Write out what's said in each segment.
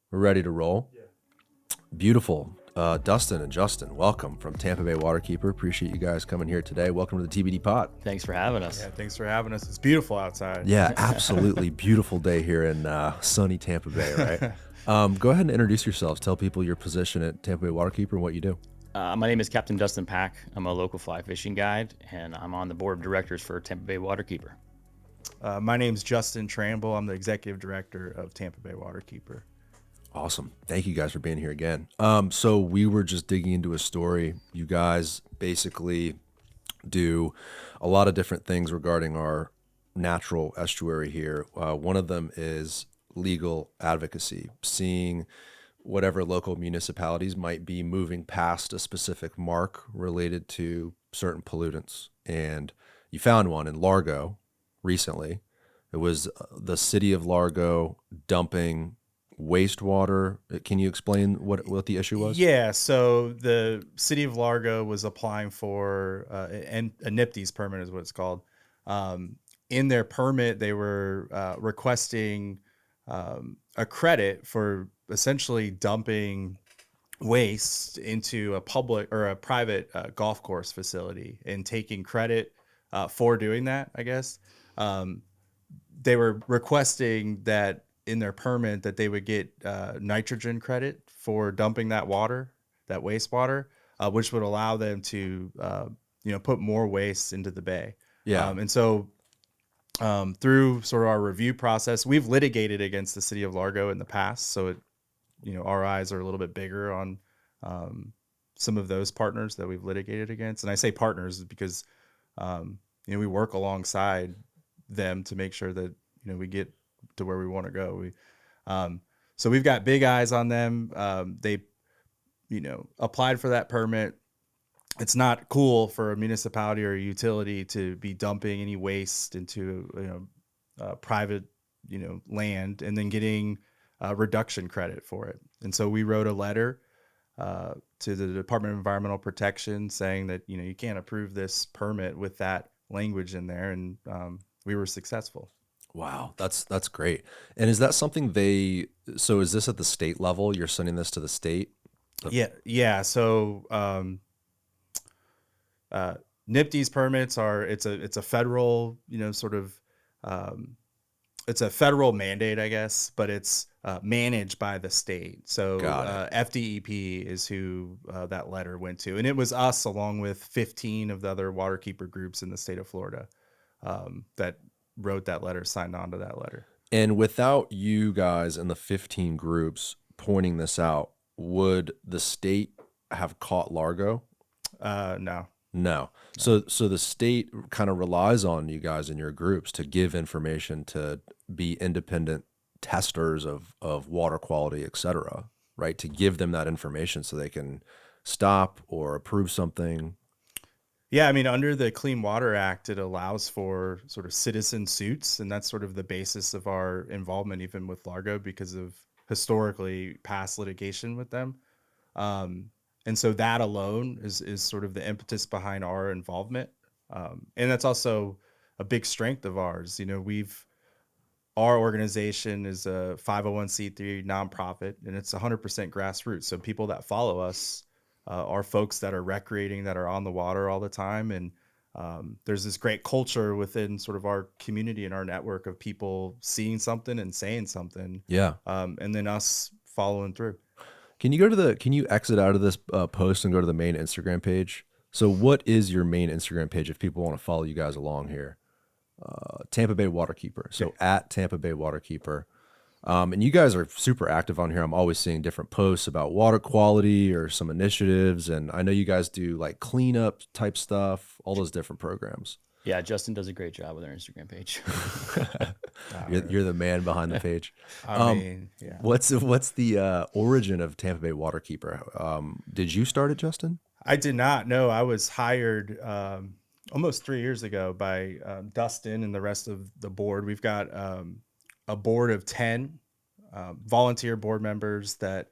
We're ready to roll. Yeah. Beautiful. Dustin and Justin, welcome from Tampa Bay Waterkeeper. Appreciate you guys coming here today. Welcome to the TBD Pod. Thanks for having us. Yeah, thanks for having us. It's beautiful outside. Yeah, absolutely beautiful day here in sunny Tampa Bay, right? Go ahead and introduce yourselves. Tell people your position at Tampa Bay Waterkeeper and what you do. My name is Captain Dustin Pack. I'm a local fly fishing guide, and I'm on the board of directors for Tampa Bay Waterkeeper. My name's Justin Tramble. I'm the executive director of Tampa Bay Waterkeeper. Awesome. Thank you guys for being here again. So we were just digging into a story. You guys basically do a lot of different things regarding our natural estuary here. One of them is legal advocacy, seeing whatever local municipalities might be moving past a specific mark related to certain pollutants. And you found one in Largo recently. It was the city of Largo dumping wastewater. Can you explain what the issue was? Yeah, so the city of Largo was applying for a NIPD's permit is what it's called. In their permit, they were requesting a credit for essentially dumping waste into a public or a private golf course facility and taking credit for doing that, I guess. They were requesting that in their permit that they would get nitrogen credit for dumping that water, that wastewater, which would allow them to, put more waste into the bay. Yeah. And so through sort of our review process, we've litigated against the city of Largo in the past. So our eyes are a little bit bigger on some of those partners that we've litigated against. And I say partners because, we work alongside them to make sure that, we get to where we want to go. So we've got big eyes on them. They, applied for that permit. It's not cool for a municipality or a utility to be dumping any waste into, private, land and then getting reduction credit for it. And so we wrote a letter to the Department of Environmental Protection saying that, you can't approve this permit with that language in there. And we were successful. Wow, that's great. And is that something so is this at the state level? You're sending this to the state? Yeah. So NIPD's permits it's a federal, it's a federal mandate, I guess, but it's managed by the state. So FDEP is who that letter went to. And it was us along with 15 of the other waterkeeper groups in the state of Florida that wrote that letter, signed on to that letter. And without you guys and the 15 groups pointing this out, would the state have caught Largo? No. So the state kind of relies on you guys and your groups to give information, to be independent testers of water quality, et cetera, right? To give them that information so they can stop or approve something. Yeah, I mean, under the Clean Water Act, it allows for sort of citizen suits, and that's sort of the basis of our involvement, even with Largo, because of historically past litigation with them. And so that alone is sort of the impetus behind our involvement. And that's also a big strength of ours. Our organization is a 501c3 nonprofit, and it's 100% grassroots. So people that follow us are folks that are recreating, that are on the water all the time. And there's this great culture within sort of our community and our network of people seeing something and saying something. Yeah. And then us following through. Can you exit out of this post and go to the main Instagram page? So what is your main Instagram page if people want to follow you guys along here? Tampa Bay Waterkeeper. So at Tampa Bay Waterkeeper. And you guys are super active on here. I'm always seeing different posts about water quality or some initiatives. And I know you guys do like cleanup type stuff, all those different programs. Yeah, Justin does a great job with our Instagram page. You're the man behind the page. Yeah. What's the origin of Tampa Bay Waterkeeper? Did you start it, Justin? I did not. No, I was hired almost 3 years ago by Dustin and the rest of the board. We've got a board of 10 volunteer board members that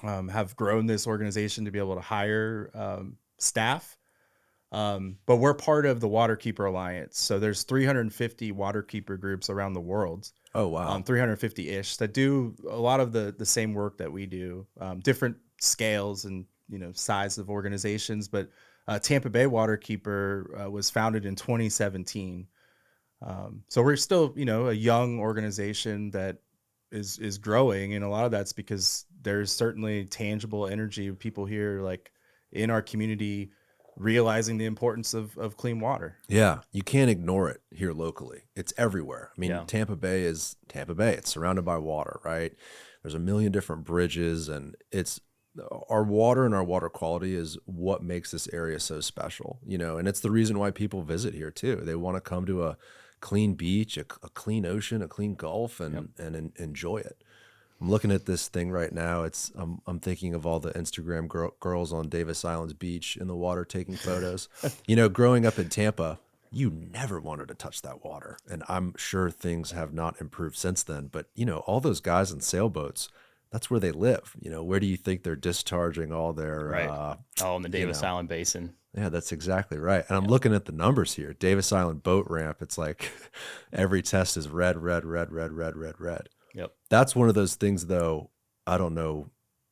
have grown this organization to be able to hire staff. But we're part of the Waterkeeper Alliance. So there's 350 Waterkeeper groups around the world. Oh, wow. 350-ish that do a lot of the same work that we do, different scales and, size of organizations. But Tampa Bay Waterkeeper was founded in 2017. So we're still, a young organization that is growing. And a lot of that's because there's certainly tangible energy of people here, like in our community, realizing the importance of clean water. Yeah, you can't ignore it here locally. It's everywhere. I mean, Yeah. Tampa Bay is Tampa Bay. It's surrounded by water, right? There's a million different bridges, and it's our water and our water quality is what makes this area so special, and it's the reason why people visit here too. They want to come to a clean beach, a clean ocean, a clean Gulf, and enjoy it. I'm looking at this thing right now. I'm thinking of all the Instagram girls on Davis Island's beach in the water taking photos. Growing up in Tampa, you never wanted to touch that water, and I'm sure things have not improved since then. But all those guys in sailboats, that's where they live. Where do you think they're discharging all their Right. In the Davis Island Basin. Yeah, that's exactly right. And I'm looking at the numbers here. Davis Island boat ramp. It's like every test is red, red, red, red, red, red, red. Yep. That's one of those things, though. I don't know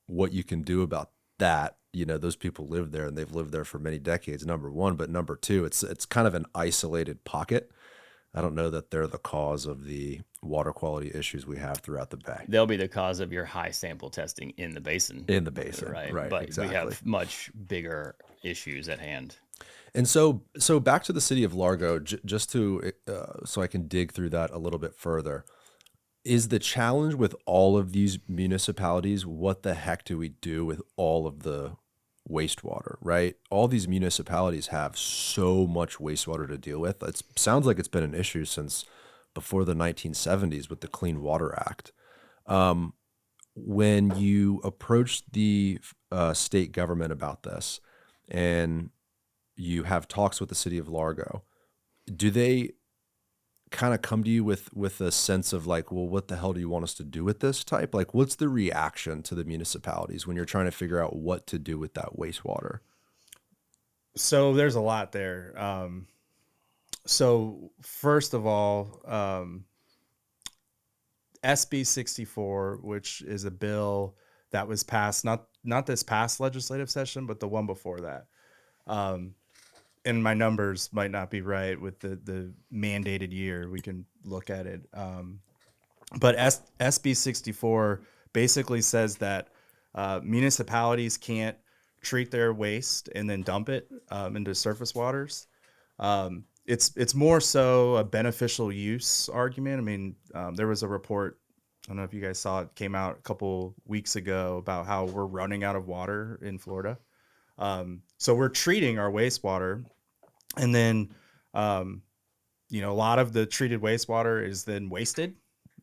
what you can do about that. Those people live there, and they've lived there for many decades, number one. But number two, it's kind of an isolated pocket. I don't know that they're the cause of the water quality issues we have throughout the bay. They'll be the cause of your high sample testing in the basin. In the basin, right? But exactly. We have much bigger issues at hand. And so back to the city of Largo, just to so I can dig through that a little bit further. Is the challenge with all of these municipalities, what the heck do we do with all of the wastewater, right? All these municipalities have so much wastewater to deal with. It sounds like it's been an issue since before the 1970s with the Clean Water Act. When you approach the state government about this and you have talks with the city of Largo, do they kind of come to you with a sense of like, well, what the hell do you want us to do with this type? Like, what's the reaction to the municipalities when you're trying to figure out what to do with that wastewater? So there's a lot there. So first of all, SB 64, which is a bill that was passed, not this past legislative session, but the one before that. And my numbers might not be right with the mandated year. We can look at it. But SB 64 basically says that municipalities can't treat their waste and then dump it into surface waters. It's more so a beneficial use argument. I mean, there was a report, I don't know if you guys saw it, came out a couple weeks ago about how we're running out of water in Florida. So we're treating our wastewater, and then, a lot of the treated wastewater is then wasted.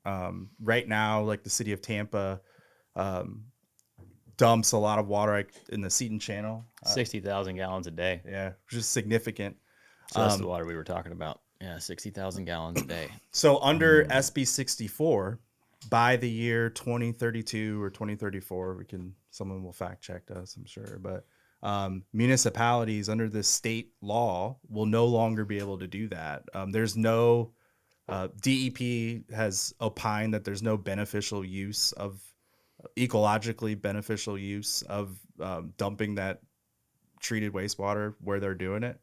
Right now, like the city of Tampa dumps a lot of water in the Seton Channel. 60,000 gallons a day. Yeah, which is significant. So that's the water we were talking about. Yeah, 60,000 gallons a day. So under SB 64, by the year 2032 or 2034, someone will fact check us, I'm sure, but municipalities under this state law will no longer be able to do that. There's no DEP has opined that there's no beneficial use of ecologically beneficial use of dumping that treated wastewater where they're doing it.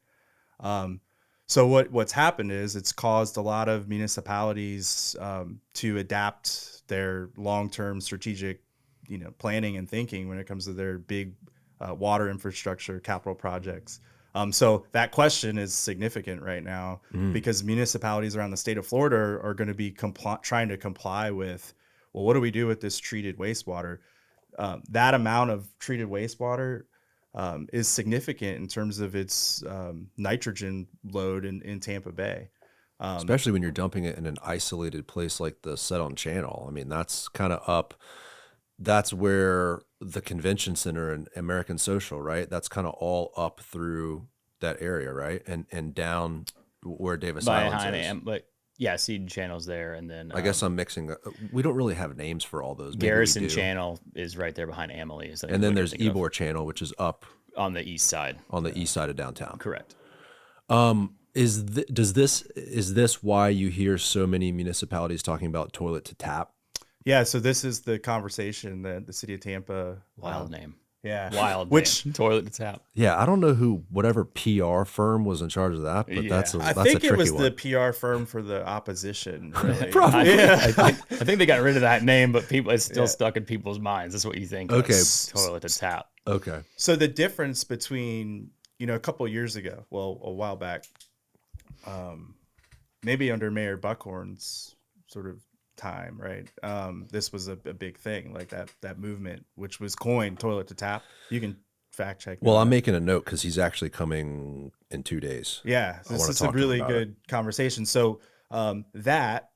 So what's happened is it's caused a lot of municipalities to adapt their long-term strategic, planning and thinking when it comes to their big water infrastructure capital projects. So that question is significant right now because municipalities around the state of Florida are going to be trying to comply with, well, what do we do with this treated wastewater? That amount of treated wastewater is significant in terms of its nitrogen load in Tampa Bay. Especially when you're dumping it in an isolated place like the Seton Channel. I mean, that's kind of up. That's where the convention center and American Social, right? That's kind of all up through that area, right? And down where Davis Island is. But yeah, Seton Channel's there, and then I guess I'm mixing. We don't really have names for all those. Garrison Channel is right there behind Amelie. And then there's Ybor Channel, which is up On the east side. On the east side of downtown. Correct. Is this why you hear so many municipalities talking about toilet to tap? Yeah, so this is the conversation that the city of Tampa. Wild name. Yeah. Wild Which name. Toilet to tap. Yeah, I don't know whatever PR firm was in charge of that, but Yeah. that's a I tricky think it was one. the PR firm for the opposition. Really. Probably. I think they got rid of that name, but it's still stuck in people's minds. That's what you think. Okay. Toilet to tap. Okay. So the difference between, a couple of years ago, well, a while back, maybe under Mayor Buckhorn's sort of time, right? This was a big thing, like that movement, which was coined toilet to tap. You can fact check. Well, I'm making a note because he's actually coming in 2 days. Yeah, I this wanna is talk a to him really about good conversation. So that,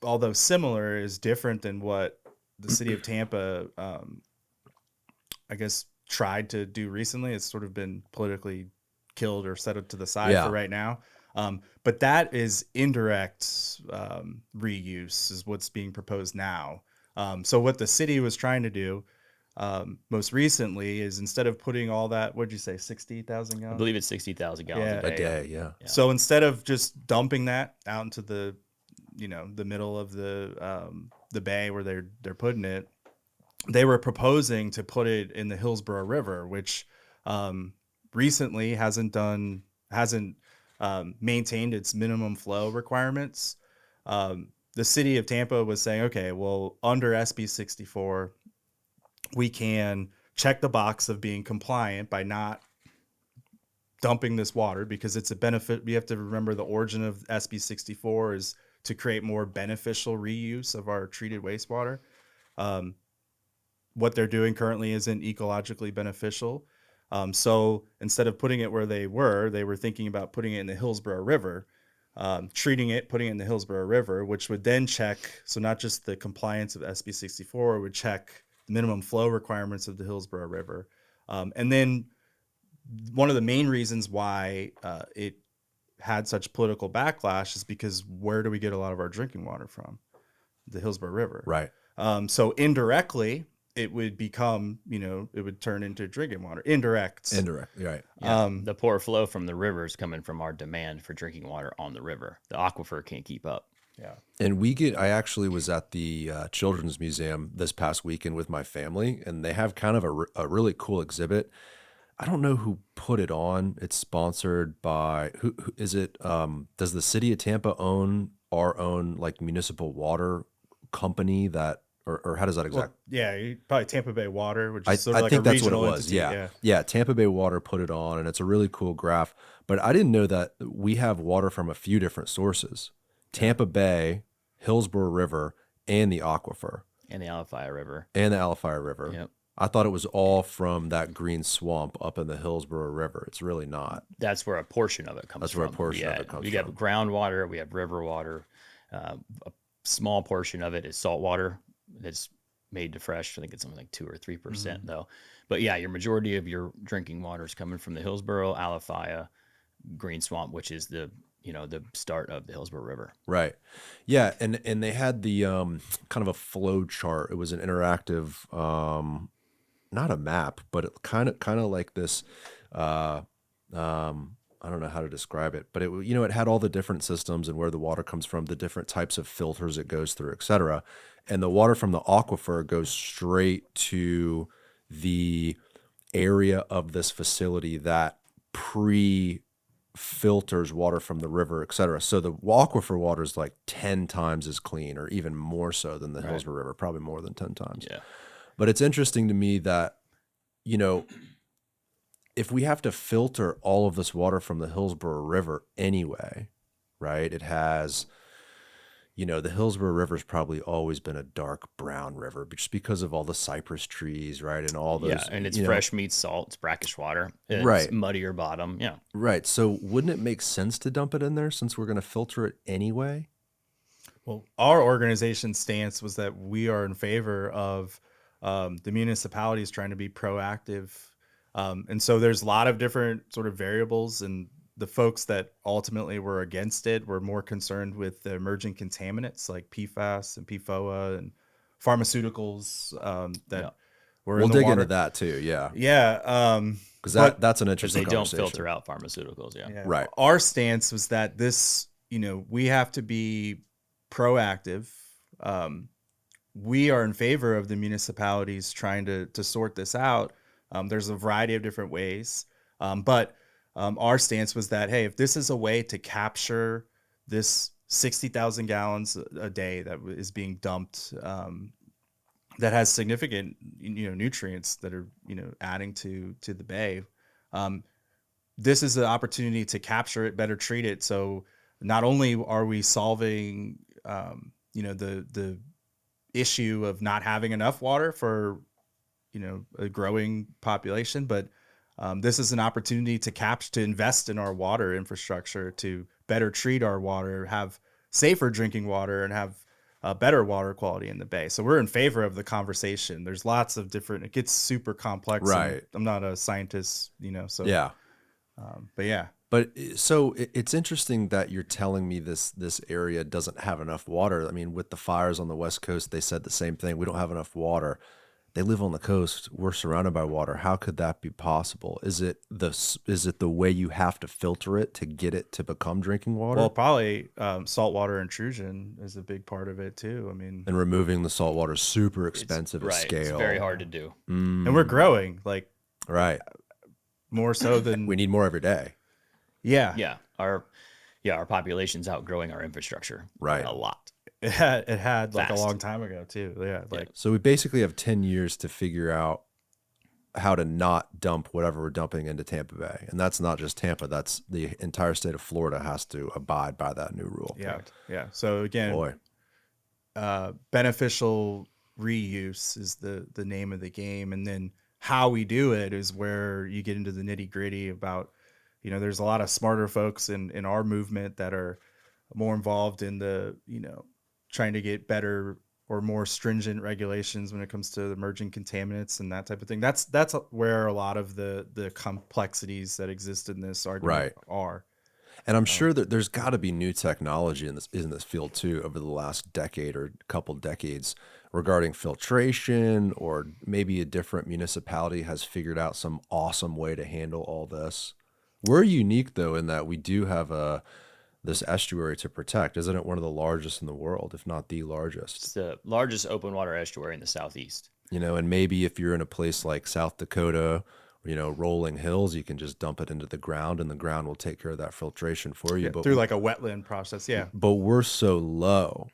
although similar, is different than what the city of Tampa, I guess, tried to do recently. It's sort of been politically killed or set to the side for right now. But that is indirect reuse is what's being proposed now. So what the city was trying to do most recently is, instead of putting all that, what'd you say, 60,000 I gallons? believe it's 60,000 gallons A day, yeah. So instead of just dumping that out into the, the middle of the bay where they're putting it, they were proposing to put it in the Hillsborough River, which recently hasn't maintained its minimum flow requirements. The city of Tampa was saying, okay, well, under SB 64, we can check the box of being compliant by not dumping this water, because it's a benefit. We have to remember the origin of SB 64 is to create more beneficial reuse of our treated wastewater. What they're doing currently isn't ecologically beneficial. So instead of putting it where they were thinking about putting it in the Hillsborough River, putting it in the Hillsborough River, which would then check, so not just the compliance of SB 64, would check the minimum flow requirements of the Hillsborough River. And then one of the main reasons why it had such political backlash is because where do we get a lot of our drinking water from? The Hillsborough River. Right. So indirectly, it would become, it would turn into drinking water. Indirect, right. Yeah, the poor flow from the river is coming from our demand for drinking water on the river. The aquifer can't keep up. Yeah. And I actually was at the Children's Museum this past weekend with my family, and they have kind of a really cool exhibit. I don't know who put it on. It's sponsored by, who is it? Does the city of Tampa own our own like municipal water company that, or how does that exactly? Well, yeah, probably Tampa Bay Water, which is sort I of like think a that's what it regional was. entity. Yeah. Tampa Bay Water put it on, and it's a really cool graph. But I didn't know that we have water from a few different sources: Tampa Bay, Hillsborough River, and the aquifer, And the Alafia River. Yep. I thought it was all from that green swamp up in the Hillsborough River. It's really not. That's where a portion of it comes from. That's where a portion of it comes we from. have groundwater, we have river water. A small portion of it is salt water that's made to fresh. I think it's something like 2 or 3% though. But yeah, your majority of your drinking water is coming from the Hillsborough, Alafia, Green Swamp, which is the start of the Hillsborough River. Right. Yeah, and they had the kind of a flow chart. It was an interactive, not a map, but it kind of like this. I don't know how to describe it, but it had all the different systems and where the water comes from, the different types of filters it goes through, et cetera. And the water from the aquifer goes straight to the area of this facility that filters water from the river, et cetera. So the aquifer water is like 10 times as clean, or even more so than the Hillsborough River, probably more than 10 times. Yeah. But it's interesting to me that, if we have to filter all of this water from the Hillsborough River anyway, right? It has, the Hillsborough River's probably always been a dark brown river just because of all the cypress trees, right? And all those. Yeah, and it's fresh meets salt. It's brackish water. It's right. Muddier bottom. Yeah. Right. So wouldn't it make sense to dump it in there since we're going to filter it anyway? Well, our organization's stance was that we are in favor of the municipalities trying to be proactive. And so there's a lot of different sort of variables, and the folks that ultimately were against it were more concerned with the emerging contaminants like PFAS and PFOA and pharmaceuticals that were in We'll the dig water. into that too. Yeah. Yeah. Because But- that's an Because interesting they don't conversation. filter out pharmaceuticals. Yeah. Yeah. Right. Our stance was that this, we have to be proactive. We are in favor of the municipalities trying to sort this out. There's a variety of different ways. But our stance was that, hey, if this is a way to capture this 60,000 gallons a day that is being dumped, that has significant, nutrients that are, adding to the bay. This is an opportunity to capture it, better treat it. So not only are we solving, the issue of not having enough water for, a growing population, but this is an opportunity to invest in our water infrastructure, to better treat our water, have safer drinking water, and have better water quality in the bay. So we're in favor of the conversation. There's lots of different, it gets super complex. Right. I'm not a scientist, so Yeah. but yeah. But so it's interesting that you're telling me this area doesn't have enough water. I mean, with the fires on the West Coast, they said the same thing. We don't have enough water. They live on the coast. We're surrounded by water. How could that be possible? Is it the way you have to filter it to get it to become drinking water? Well, probably saltwater intrusion is a big part of it too. I mean, And removing the salt water is super expensive at Right. scale. It's very hard to do. and we're growing like Right. more so than We need more every day. yeah. Yeah. Our population's outgrowing our infrastructure. Right. A lot. It had like Fast. a long time ago too. Yeah, like So we basically have 10 years to figure out how to not dump whatever we're dumping into Tampa Bay. And that's not just Tampa. That's the entire state of Florida has to abide by that new rule. yeah, yeah. So again, Boy. beneficial reuse is the name of the game, and then how we do it is where you get into the nitty gritty about, there's a lot of smarter folks in our movement that are more involved in the, trying to get better or more stringent regulations when it comes to emerging contaminants and that type of thing. That's where a lot of the complexities that exist in this argument are. And I'm sure that there's got to be new technology in this field too over the last decade or couple decades regarding filtration, or maybe a different municipality has figured out some awesome way to handle all this. We're unique though in that we do have this estuary to protect. Isn't it one of the largest in the world, if not the largest? It's the largest open water estuary in the Southeast. And maybe if you're in a place like South Dakota, rolling hills, you can just dump it into the ground and the ground will take care of that filtration for you. But Through like a wetland process. Yeah. But we're so low,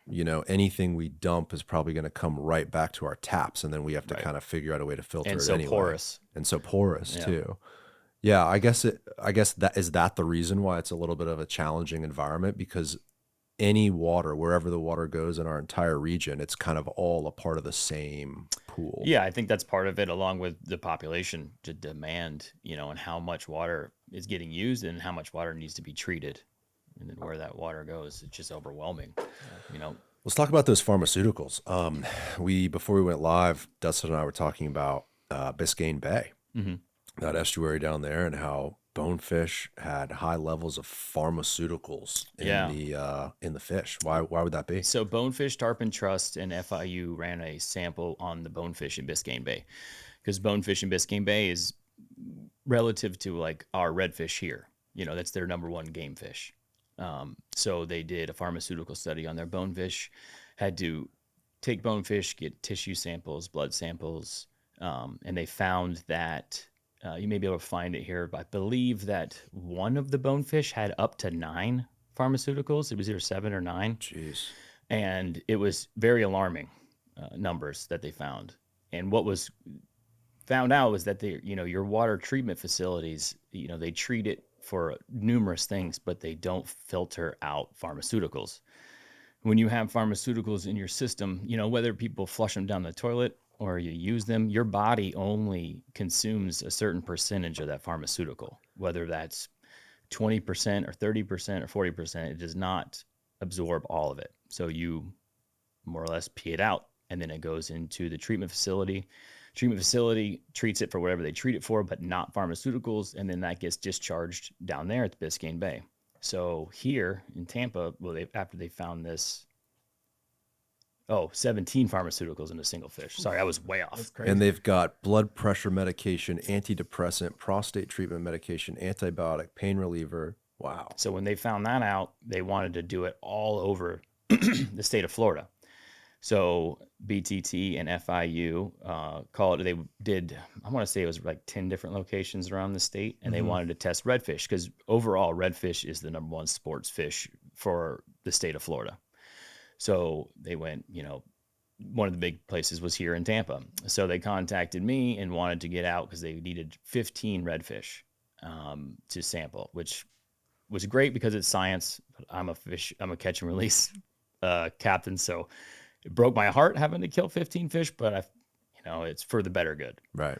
anything we dump is probably going to come right back to our taps. And then we have to kind of figure out a way to filter And it so anyway. porous. And so porous too. Yeah, I guess that is the reason why it's a little bit of a challenging environment, because any water, wherever the water goes in our entire region, it's kind of all a part of the same pool. Yeah, I think that's part of it, along with the population to demand, and how much water is getting used and how much water needs to be treated. And then where that water goes, it's just overwhelming. Let's talk about those pharmaceuticals. Before we went live, Dustin and I were talking about Biscayne Bay, that estuary down there, and how bonefish had high levels of pharmaceuticals in the fish. Why would that be? So Bonefish, Tarpon Trust, and FIU ran a sample on the bonefish in Biscayne Bay, because bonefish in Biscayne Bay is relative to like our redfish here. That's their number one game fish. So they did a pharmaceutical study on their bonefish, had to take bonefish, get tissue samples, blood samples, and they found that you may be able to find it here, but I believe that one of the bonefish had up to 9 pharmaceuticals. It was either 7 or 9. Jeez. And it was very alarming numbers that they found. And what was found out was that your water treatment facilities, they treat it for numerous things, but they don't filter out pharmaceuticals. When you have pharmaceuticals in your system, whether people flush them down the toilet or you use them, your body only consumes a certain percentage of that pharmaceutical, whether that's 20% or 30% or 40%. It does not absorb all of it. So you more or less pee it out, and then it goes into the treatment facility. Treatment facility treats it for whatever they treat it for, but not pharmaceuticals, and then that gets discharged down there at the Biscayne Bay. So here in Tampa, after they found this 17 pharmaceuticals in a single fish. Sorry, I was way off. That's crazy. And they've got blood pressure medication, antidepressant, prostate treatment medication, antibiotic, pain reliever. Wow. So when they found that out, they wanted to do it all over the state of Florida. So BTT and FIU they did, I want to say it was like 10 different locations around the state, and they wanted to test redfish because overall redfish is the number one sports fish for the state of Florida. So they went, one of the big places was here in Tampa. So they contacted me and wanted to get out because they needed 15 redfish to sample, which was great because it's science. I'm a catch and release captain, so it broke my heart having to kill 15 fish, but it's for the better good. Right.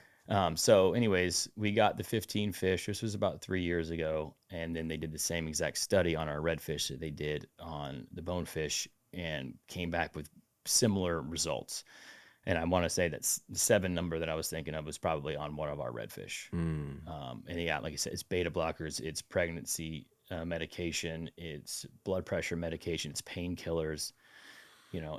So anyways, we got the 15 fish. This was about 3 years ago. And then they did the same exact study on our redfish that they did on the bonefish and came back with similar results. And I want to say that the 7 number that I was thinking of was probably on one of our redfish. And yeah, like I said, it's beta blockers, it's pregnancy medication, it's blood pressure medication, it's painkillers.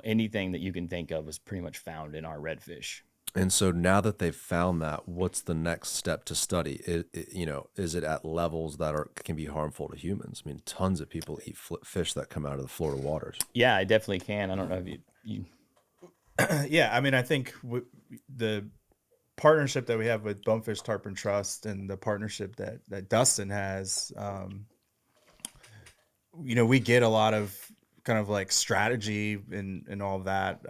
Anything that you can think of was pretty much found in our redfish. And so now that they've found that, what's the next step to study? Is it at levels that can be harmful to humans? I mean, tons of people eat fish that come out of the Florida waters. Yeah, I definitely can. I don't know if you Yeah, I mean, I think the partnership that we have with Bonefish Tarpon Trust and the partnership that Dustin has, we get a lot of kind of like strategy and all of that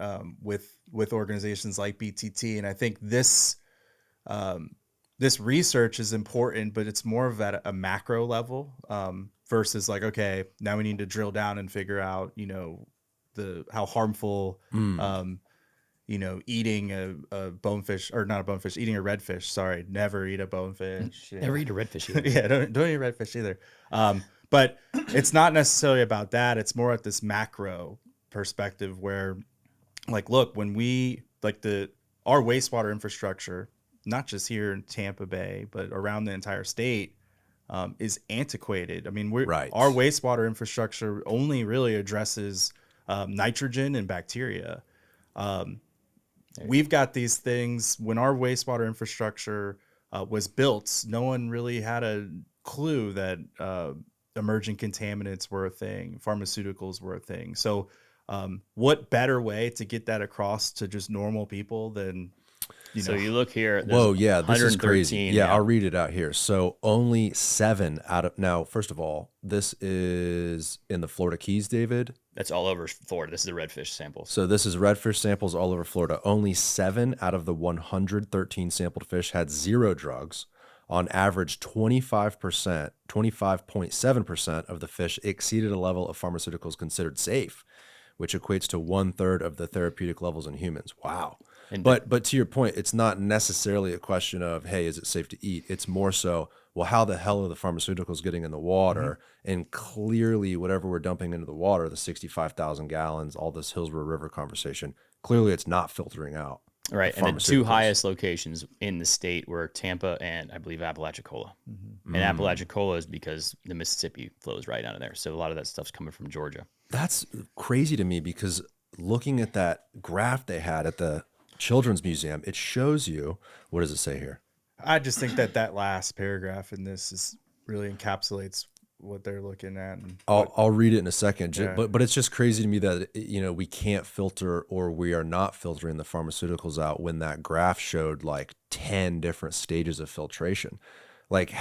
with organizations like BTT. And I think this research is important, but it's more of at a macro level versus like, okay, now we need to drill down and figure out, how harmful, eating a bonefish, or not a bonefish, eating a redfish. Sorry, never eat a bonefish. never eat a redfish either. Yeah, don't eat redfish either. But it's not necessarily about that. It's more at this macro perspective where, like, look, when we our wastewater infrastructure, not just here in Tampa Bay, but around the entire state, is antiquated. I mean, our wastewater infrastructure only really addresses nitrogen and bacteria. We've got these things. When our wastewater infrastructure was built, no one really had a clue that emerging contaminants were a thing, pharmaceuticals were a thing. So what better way to get that across to just normal people than, So you look here. Whoa, yeah, this is crazy. Yeah, I'll read it out here. So only 7 out of, now, first of all, this is in the Florida Keys, David. That's all over Florida. This is the redfish samples. So this is redfish samples all over Florida. Only 7 out of the 113 sampled fish had 0 drugs. On average, 25.7% of the fish exceeded a level of pharmaceuticals considered safe, which equates to 1/3 of the therapeutic levels in humans. Wow. But to your point, it's not necessarily a question of, hey, is it safe to eat? It's more so, well, how the hell are the pharmaceuticals getting in the water? And clearly, whatever we're dumping into the water, the 65,000 gallons, all this Hillsborough River conversation, clearly it's not filtering out. Right. And the 2 highest locations in the state were Tampa and I believe Apalachicola. And Apalachicola is because the Mississippi flows right out of there. So a lot of that stuff's coming from Georgia. That's crazy to me because looking at that graph they had at the Children's Museum, it shows you, what does it say here? I just think that last paragraph in this really encapsulates what they're looking at. And I'll read it in a second, Yeah. but it's just crazy to me that we can't filter, or we are not filtering the pharmaceuticals out when that graph showed like 10 different stages of filtration. Like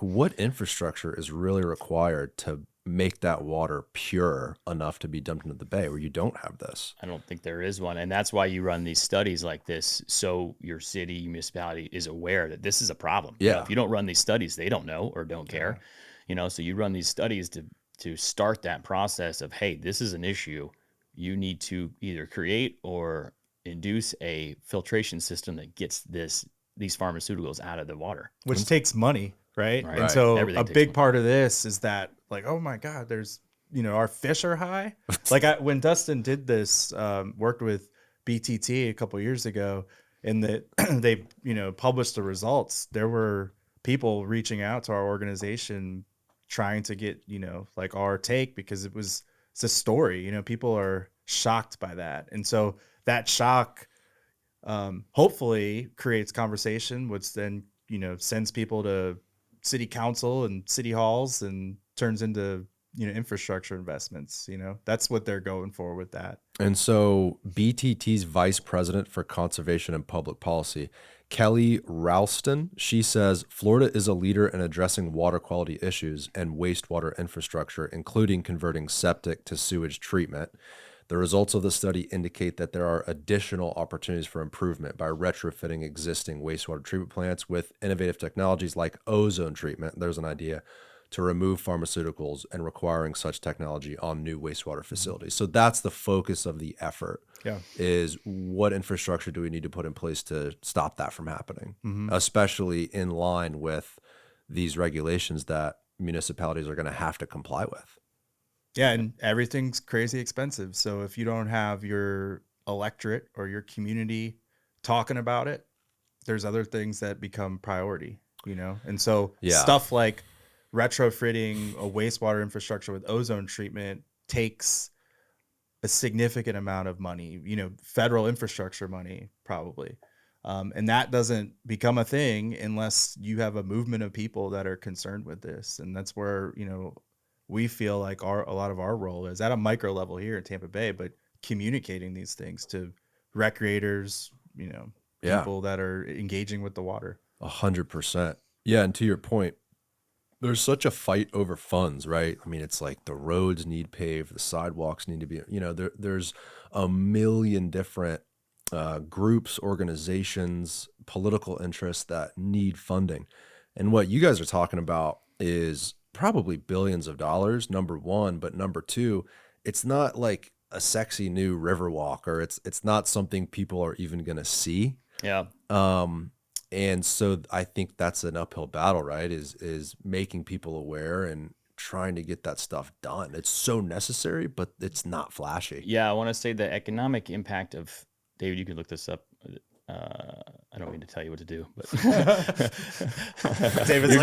what infrastructure is really required to make that water pure enough to be dumped into the bay where you don't have this? I don't think there is one. And that's why you run these studies like this. So your city, municipality is aware that this is a problem. Yeah. If you don't run these studies, they don't know or don't care. So you run these studies to start that process of, hey, this is an issue. You need to either create or induce a filtration system that gets these pharmaceuticals out of the water. Which takes money, right? Right. And so Everything a takes big money. part of this is that, like, oh my God, there's, our fish are high. Like when Dustin did this, worked with BTT a couple years ago, and they, published the results. There were people reaching out to our organization trying to get, like our take, because it's a story, people are shocked by that. And so that shock hopefully creates conversation, which then, sends people to city council and city halls and turns into, infrastructure investments. That's what they're going for with that. And so BTT's Vice President for Conservation and Public Policy, Kelly Ralston, she says Florida is a leader in addressing water quality issues and wastewater infrastructure, including converting septic to sewage treatment. The results of the study indicate that there are additional opportunities for improvement by retrofitting existing wastewater treatment plants with innovative technologies like ozone treatment. There's an idea to remove pharmaceuticals and requiring such technology on new wastewater facilities. So that's the focus of the effort. Yeah. Is what infrastructure do we need to put in place to stop that from happening, especially in line with these regulations that municipalities are going to have to comply with. Yeah, and everything's crazy expensive. So if you don't have your electorate or your community talking about it, there's other things that become priority, And so stuff like retrofitting a wastewater infrastructure with ozone treatment takes a significant amount of money, federal infrastructure money probably. And that doesn't become a thing unless you have a movement of people that are concerned with this. And that's where, we feel like a lot of our role is at a micro level here in Tampa Bay, but communicating these things to recreators, people that are engaging with the water. 100%. Yeah. And to your point, there's such a fight over funds, right? I mean, it's like the roads need paved, the sidewalks need to be, there's a million different groups, organizations, political interests that need funding. And what you guys are talking about is probably billions of dollars, number one, but number two, it's not like a sexy new river walk, or it's not something people are even going to see. Yeah. And so I think that's an uphill battle, right? Is making people aware and trying to get that stuff done. It's so necessary, but it's not flashy. Yeah, I want to say the economic impact of, David, you can look this up. I don't mean to tell you what to do, but David's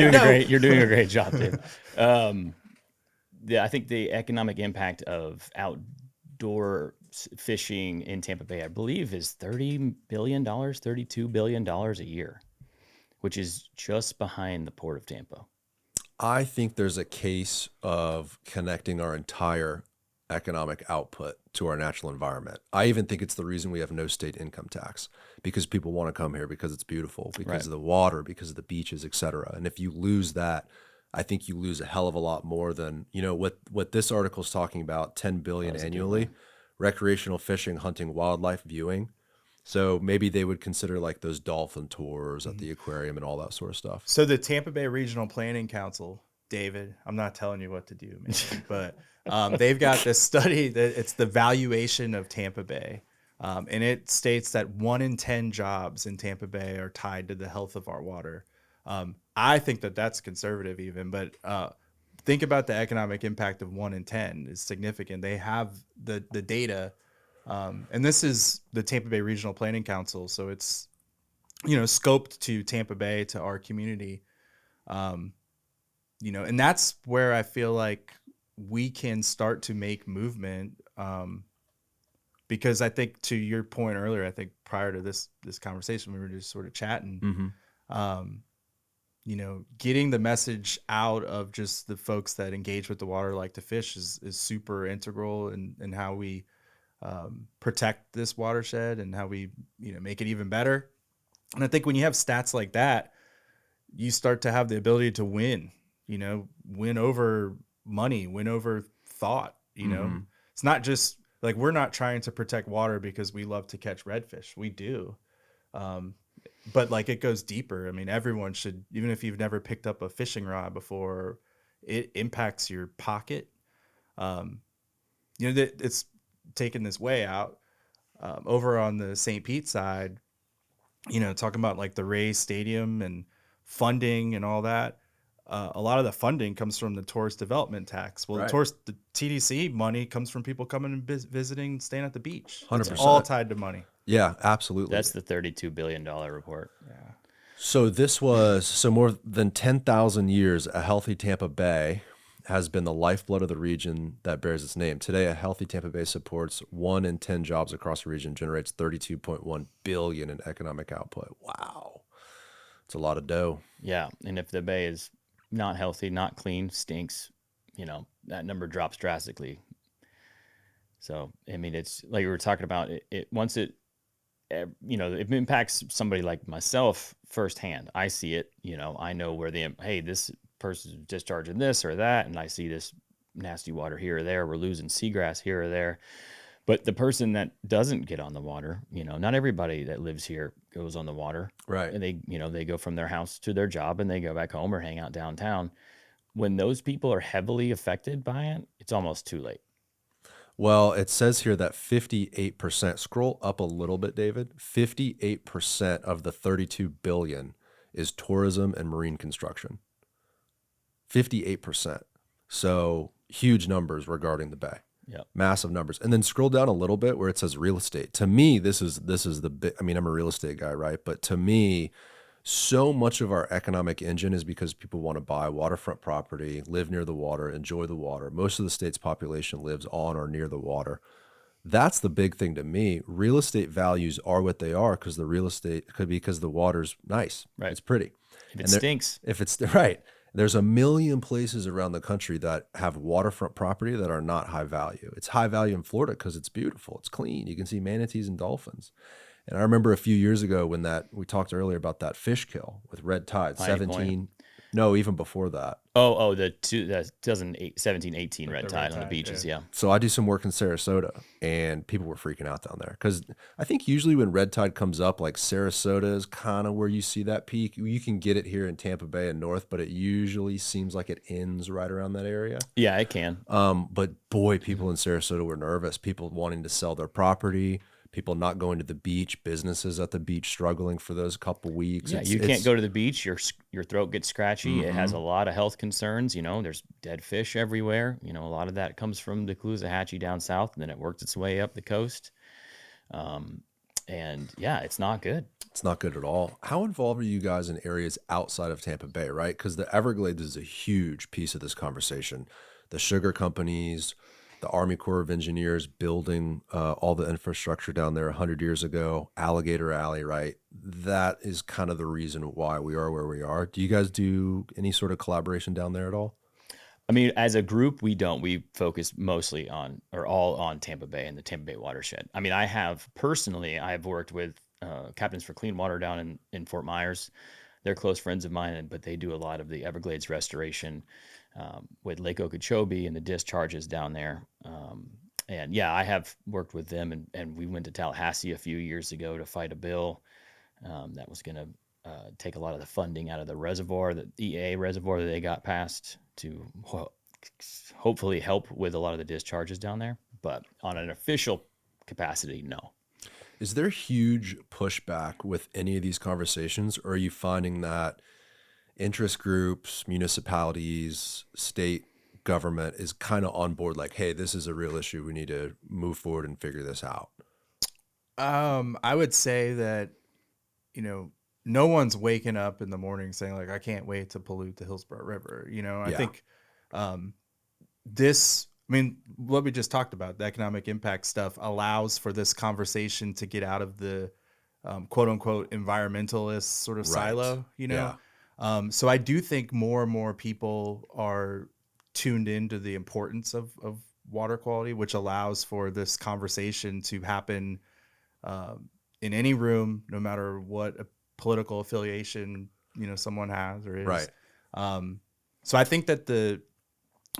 you're doing a great job, Dave. I think the economic impact of outdoor fishing in Tampa Bay, I believe, is $30 billion, $32 billion a year, which is just behind the Port of Tampa. I think there's a case of connecting our entire economic output to our natural environment. I even think it's the reason we have no state income tax, because people want to come here because it's beautiful, because of the water, because of the beaches, et cetera. And if you lose that, I think you lose a hell of a lot more than, what this article is talking about, 10 billion annually, recreational fishing, hunting, wildlife viewing. So maybe they would consider like those dolphin tours at the aquarium and all that sort of stuff. So the Tampa Bay Regional Planning Council, David, I'm not telling you what to do, man, but they've got this study that it's the valuation of Tampa Bay. And it states that 1 in 10 jobs in Tampa Bay are tied to the health of our water. I think that that's conservative even, but think about the economic impact of 1 in 10 is significant. They have the data. And this is the Tampa Bay Regional Planning Council. So it's, scoped to Tampa Bay, to our community. And that's where I feel like we can start to make movement. Because I think, to your point earlier, I think prior to this conversation, we were just sort of chatting, getting the message out of just the folks that engage with the water, like to fish, is super integral in how we protect this watershed and how we, make it even better. And I think when you have stats like that, you start to have the ability to win over money, win over thought. It's not just like, we're not trying to protect water because we love to catch redfish. We do. But like, it goes deeper. I mean, everyone should, even if you've never picked up a fishing rod before, it impacts your pocket. It's taken this way out over on the St. Pete side, talking about like the Rays Stadium and funding and all that. A lot of the funding comes from the tourist development tax. Well, the TDC money comes from people coming and visiting, staying at the beach. 100%. It's all tied to money. Yeah, absolutely. That's the $32 billion report. Yeah. So this was more than 10,000 years, a healthy Tampa Bay has been the lifeblood of the region that bears its name. Today, a healthy Tampa Bay supports 1 in 10 jobs across the region, generates 32.1 billion in economic output. Wow. It's a lot of dough. Yeah. And if the bay is not healthy, not clean, stinks, that number drops drastically. So, I mean, it's like we were talking about it once it impacts somebody like myself firsthand. I see it, I know where hey, this person's discharging this or that. And I see this nasty water here or there. We're losing seagrass here or there. But the person that doesn't get on the water, not everybody that lives here goes on the water. Right. And they go from their house to their job and they go back home or hang out downtown. When those people are heavily affected by it, it's almost too late. Well, it says here that 58%, scroll up a little bit, David, 58% of the 32 billion is tourism and marine construction. 58%. So huge numbers regarding the bay. Yeah. Massive numbers. And then scroll down a little bit where it says real estate. To me, this is the big, I mean, I'm a real estate guy, right? But to me, so much of our economic engine is because people want to buy waterfront property, live near the water, enjoy the water. Most of the state's population lives on or near the water. That's the big thing to me. Real estate values are what they are because the water's nice. Right. It's pretty. If it stinks. If it's right. There's a million places around the country that have waterfront property that are not high value. It's high value in Florida because it's beautiful. It's clean. You can see manatees and dolphins. And I remember a few years ago when we talked earlier about that fish kill with red tide, 17. No, even before that. The 2017, 18 red tide on the beaches. Yeah. So I do some work in Sarasota and people were freaking out down there because I think usually when red tide comes up, like Sarasota is kind of where you see that peak. You can get it here in Tampa Bay and north, but it usually seems like it ends right around that area. Yeah, it can. But boy, people in Sarasota were nervous. People wanting to sell their property. People not going to the beach, businesses at the beach struggling for those couple weeks. Yeah, you can't go to the beach. Your throat gets scratchy. Mm-hmm. It has a lot of health concerns. There's dead fish everywhere. A lot of that comes from the Caloosahatchee down south, and then it works its way up the coast. And yeah, it's not good. It's not good at all. How involved are you guys in areas outside of Tampa Bay, right? Because the Everglades is a huge piece of this conversation. The sugar companies, the Army Corps of Engineers building all the infrastructure down there 100 years ago, Alligator Alley, right? That is kind of the reason why we are where we are. Do you guys do any sort of collaboration down there at all? I mean, as a group, we don't. We focus mostly all on Tampa Bay and the Tampa Bay watershed. I mean, I have worked with Captains for Clean Water down in Fort Myers. They're close friends of mine, but they do a lot of the Everglades restoration with Lake Okeechobee and the discharges down there. And yeah, I have worked with them, and we went to Tallahassee a few years ago to fight a bill that was going to take a lot of the funding out of the reservoir, the EA reservoir that they got passed to hopefully help with a lot of the discharges down there. But on an official capacity, no. Is there huge pushback with any of these conversations, or are you finding that interest groups, municipalities, state government is kind of on board like, hey, this is a real issue. We need to move forward and figure this out? I would say that, no one's waking up in the morning saying like, I can't wait to pollute the Hillsborough River. I think what we just talked about, the economic impact stuff allows for this conversation to get out of the quote unquote environmentalist sort of silo, Yeah. So I do think more and more people are tuned into the importance of water quality, which allows for this conversation to happen in any room, no matter what a political affiliation, someone has or is. Right. So I think that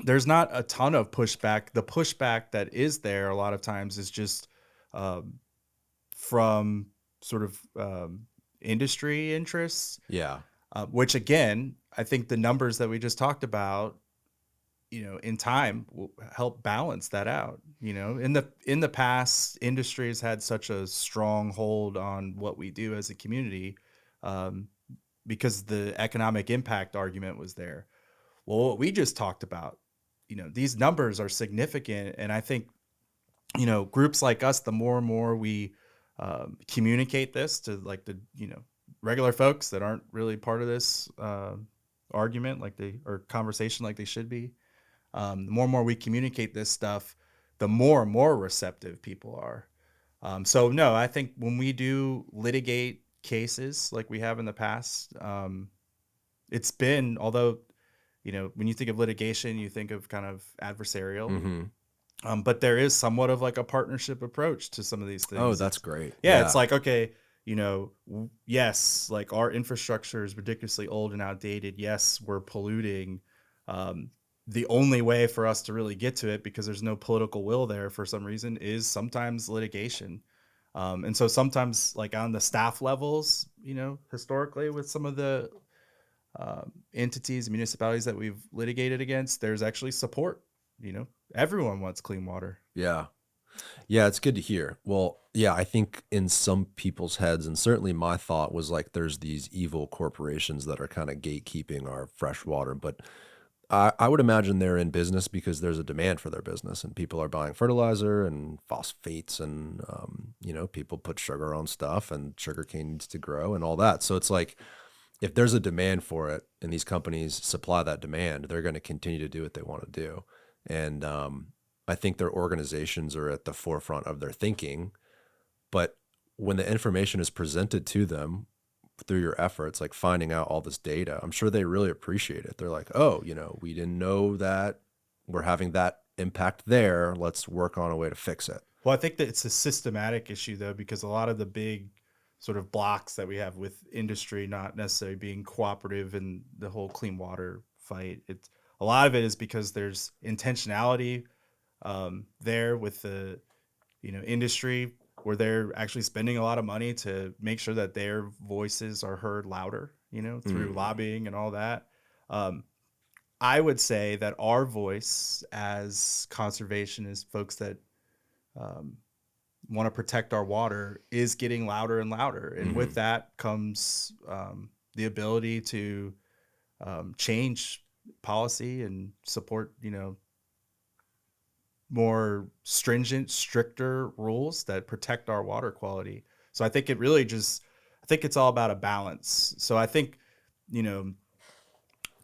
there's not a ton of pushback. The pushback that is there a lot of times is just from sort of industry interests. Yeah. Which again, I think the numbers that we just talked about, in time will help balance that out. In the past, industry has had such a strong hold on what we do as a community because the economic impact argument was there. Well, what we just talked about, these numbers are significant. And I think, groups like us, the more and more we communicate this to like the, regular folks that aren't really part of this argument or conversation like they should be, The more and more we communicate this stuff, the more and more receptive people are. So no, I think when we do litigate cases like we have in the past, it's been, although, when you think of litigation, you think of kind of adversarial. Mm-hmm. But there is somewhat of like a partnership approach to some of these things. Oh, that's great. Yeah, it's like, okay, yes, like our infrastructure is ridiculously old and outdated. Yes, we're polluting. The only way for us to really get to it, because there's no political will there for some reason, is sometimes litigation. And so sometimes, like on the staff levels, historically with some of the entities, municipalities that we've litigated against, there's actually support. Everyone wants clean water. Yeah. Yeah, it's good to hear. Well, yeah, I think in some people's heads, and certainly my thought was like there's these evil corporations that are kind of gatekeeping our fresh water. But I would imagine they're in business because there's a demand for their business, and people are buying fertilizer and phosphates, and people put sugar on stuff, and sugarcane needs to grow and all that. So it's like if there's a demand for it and these companies supply that demand, they're going to continue to do what they want to do. And I think their organizations are at the forefront of their thinking. But when the information is presented to them through your efforts, like finding out all this data, I'm sure they really appreciate it. They're like, oh, we didn't know that we're having that impact there. Let's work on a way to fix it. Well, I think that it's a systematic issue, though, because a lot of the big sort of blocks that we have with industry not necessarily being cooperative in the whole clean water fight, a lot of it is because there's intentionality there with the industry, where they're actually spending a lot of money to make sure that their voices are heard louder, through lobbying and all that. I would say that our voice as conservationists, folks that want to protect our water, is getting louder and louder. And with that comes the ability to change policy and support, more stringent, stricter rules that protect our water quality. So I think it's all about a balance. So I think,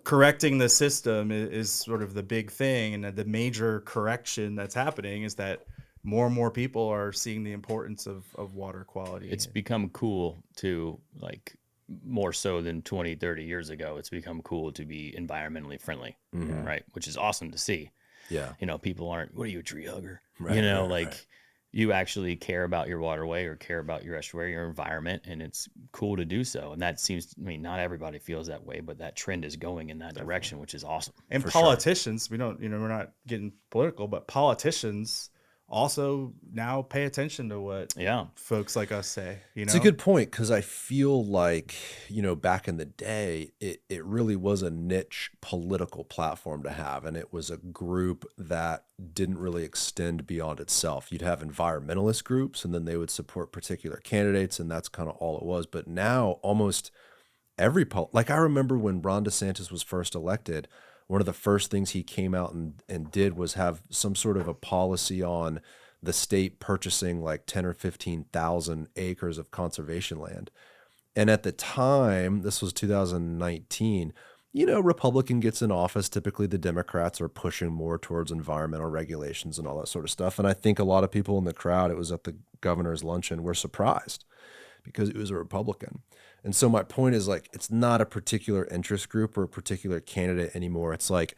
correcting the system is sort of the big thing. And the major correction that's happening is that more and more people are seeing the importance of water quality. It's become cool to, like, more so than 20, 30 years ago, it's become cool to be environmentally friendly, right? Which is awesome to see. Yeah. People aren't, what are you, a tree hugger? Right, right. You actually care about your waterway or care about your estuary, your environment, and it's cool to do so. And that seems, not everybody feels that way, but that trend is going in that direction, which is awesome. And politicians, we don't, we're not getting political, but politicians also now pay attention to what folks like us say. It's a good point, because I feel like, back in the day, it really was a niche political platform to have, and it was a group that didn't really extend beyond itself. You'd have environmentalist groups, and then they would support particular candidates, and that's kind of all it was. But now almost every like I remember when Ron DeSantis was first elected, one of the first things he came out and did was have some sort of a policy on the state purchasing like 10 or 15,000 acres of conservation land. And at the time, this was 2019, Republican gets in office, typically the Democrats are pushing more towards environmental regulations and all that sort of stuff. And I think a lot of people in the crowd, it was at the governor's luncheon, were surprised because it was a Republican. And so my point is, like, it's not a particular interest group or a particular candidate anymore. It's like,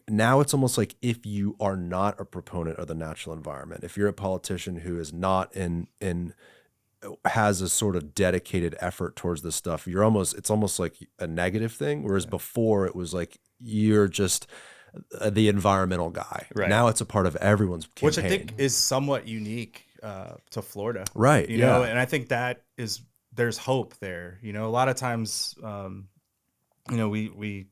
now it's almost like if you are not a proponent of the natural environment, if you're a politician who is not has a sort of dedicated effort towards this stuff, it's almost like a negative thing. Whereas before it was like, you're just the environmental guy. Right. Now it's a part of everyone's campaign. Which I think is somewhat unique to Florida. Right. And I think there's hope there. A lot of times, we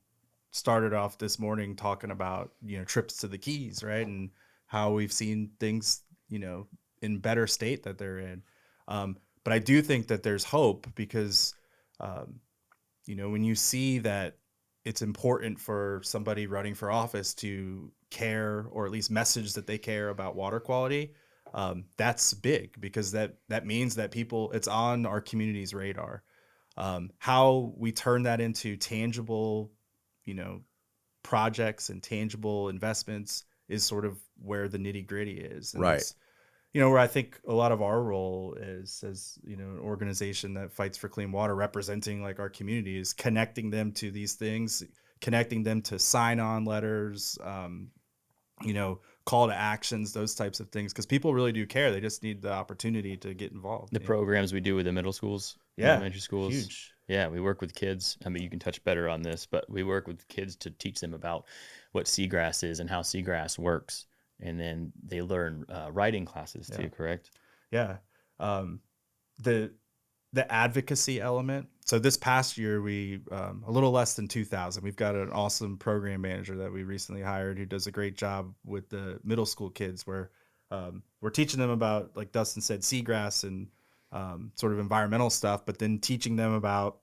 started off this morning talking about, trips to the Keys, right? And how we've seen things, in better state that they're in. But I do think that there's hope because, when you see that it's important for somebody running for office to care, or at least message that they care about water quality, that's big, because that means that it's on our community's radar. How we turn that into tangible, projects and tangible investments is sort of where the nitty gritty is. And Right. it's, where I think a lot of our role is as, an organization that fights for clean water, representing like our community, is connecting them to these things, connecting them to sign-on letters, call to actions, those types of things. Because people really do care. They just need the opportunity to get involved. The programs we do with the middle schools, elementary schools. Huge. Yeah, we work with kids. I mean, you can touch better on this, but we work with kids to teach them about what seagrass is and how seagrass works. And then they learn writing classes too, correct? Yeah. The advocacy element. So this past year, we a little less than 2,000. We've got an awesome program manager that we recently hired who does a great job with the middle school kids, where we're teaching them about, like Dustin said, seagrass and sort of environmental stuff, but then teaching them about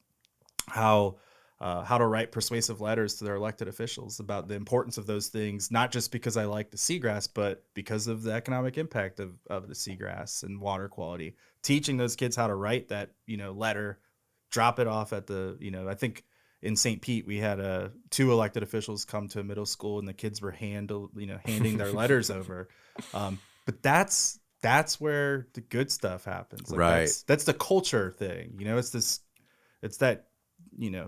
how to write persuasive letters to their elected officials about the importance of those things, not just because I like the seagrass, but because of the economic impact of the seagrass and water quality. Teaching those kids how to write that, letter, drop it off at the, I think in St. Pete, we had 2 elected officials come to a middle school and the kids were handing their letters over. But that's where the good stuff happens. Like Right. That's the culture thing. It's that,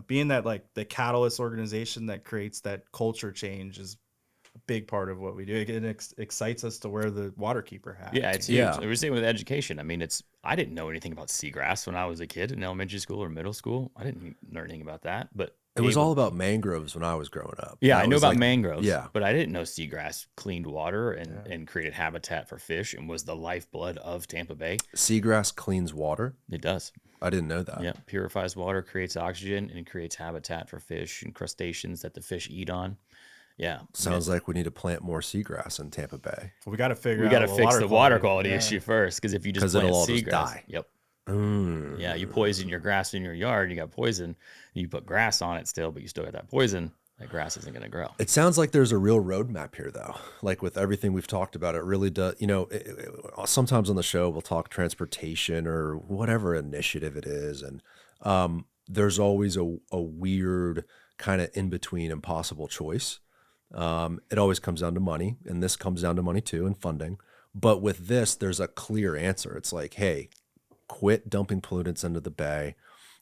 being that like the catalyst organization that creates that culture change is a big part of what we do. It excites us to wear the Waterkeeper hat. Yeah, it's huge. We're saying with education. I mean, I didn't know anything about seagrass when I was a kid in elementary school or middle school. I didn't learn anything about that, but It was all about mangroves when I was growing up. Yeah, That I knew was about like- mangroves. Yeah. But I didn't know seagrass cleaned water and created habitat for fish and was the lifeblood of Tampa Bay. Seagrass cleans water. It does. I didn't know that. Yeah, purifies water, creates oxygen, and creates habitat for fish and crustaceans that the fish eat on. Yeah. Sounds like we need to plant more seagrass in Tampa Bay. We got to We got to fix the water quality issue first, because if you just 'Cause plant it'll all just seagrass, die. yep. Mm. Yeah, you poison your grass in your yard, you got poison, you put grass on it still, but you still got that poison, that grass isn't going to grow. It sounds like there's a real roadmap here, though. Like with everything we've talked about, it really does. Sometimes on the show we'll talk transportation or whatever initiative it is, and there's always a weird kind of in between impossible choice. It always comes down to money, and this comes down to money too, and funding. But with this, there's a clear answer. It's like, hey, quit dumping pollutants into the bay.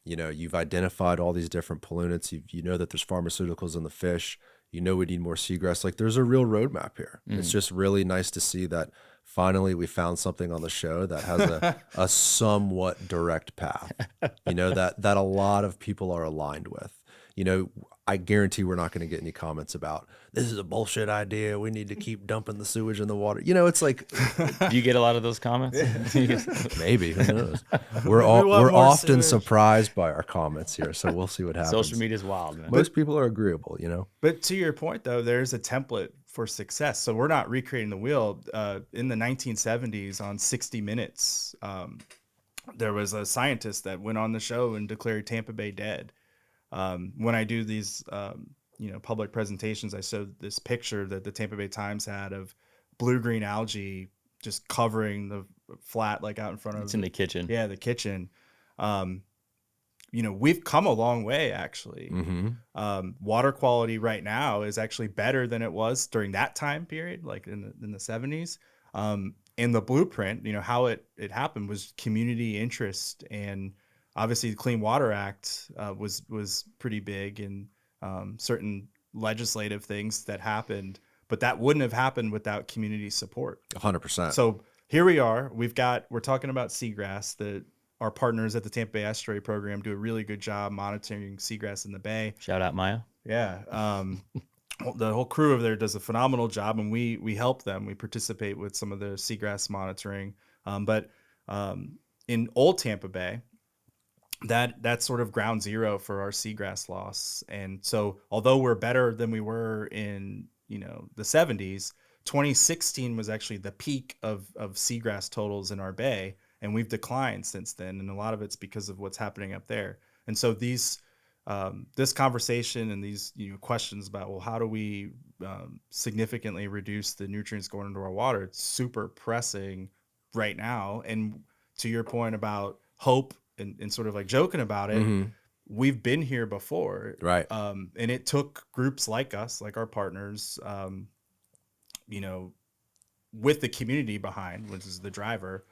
You've identified all these different pollutants. You know that there's pharmaceuticals in the fish. We need more seagrass. Like, there's a real roadmap here. It's just really nice to see that finally we found something on the show that has a somewhat direct path, that a lot of people are aligned with. I guarantee we're not going to get any comments about, this is a bullshit idea, we need to keep dumping the sewage in the water. It's like, Do you get a lot of those comments? maybe, who knows? We're want more often sewage. surprised by our comments here, so we'll see what happens. Social media is wild, man. Most people are agreeable, But to your point, though, there's a template for success. So we're not recreating the wheel. In the 1970s on 60 Minutes, there was a scientist that went on the show and declared Tampa Bay dead. When I do these, public presentations, I showed this picture that the Tampa Bay Times had of blue-green algae just covering the flat, like out in front of. It's in the kitchen. Yeah, the kitchen. We've come a long way, actually. Mm-hmm. Water quality right now is actually better than it was during that time period, like in the 70s. And the blueprint, how it happened was community interest, and obviously the Clean Water Act was pretty big, and certain legislative things that happened, but that wouldn't have happened without community support. 100%. So here we are. We're talking about seagrass. Our partners at the Tampa Bay Estuary Program do a really good job monitoring seagrass in the bay. Shout out Maya. Yeah. The whole crew over there does a phenomenal job, and we help them. We participate with some of the seagrass monitoring. But in Old Tampa Bay, that's sort of ground zero for our seagrass loss. And so although we're better than we were in the 70s, 2016 was actually the peak of seagrass totals in our bay, and we've declined since then, and a lot of it's because of what's happening up there. And so this conversation and these questions about, well, how do we significantly reduce the nutrients going into our water, it's super pressing right now. And to your point about hope and sort of like joking about it, Mm-hmm. we've been here before. Right. And it took groups like us, like our partners, you know, with the community behind, which is the driver,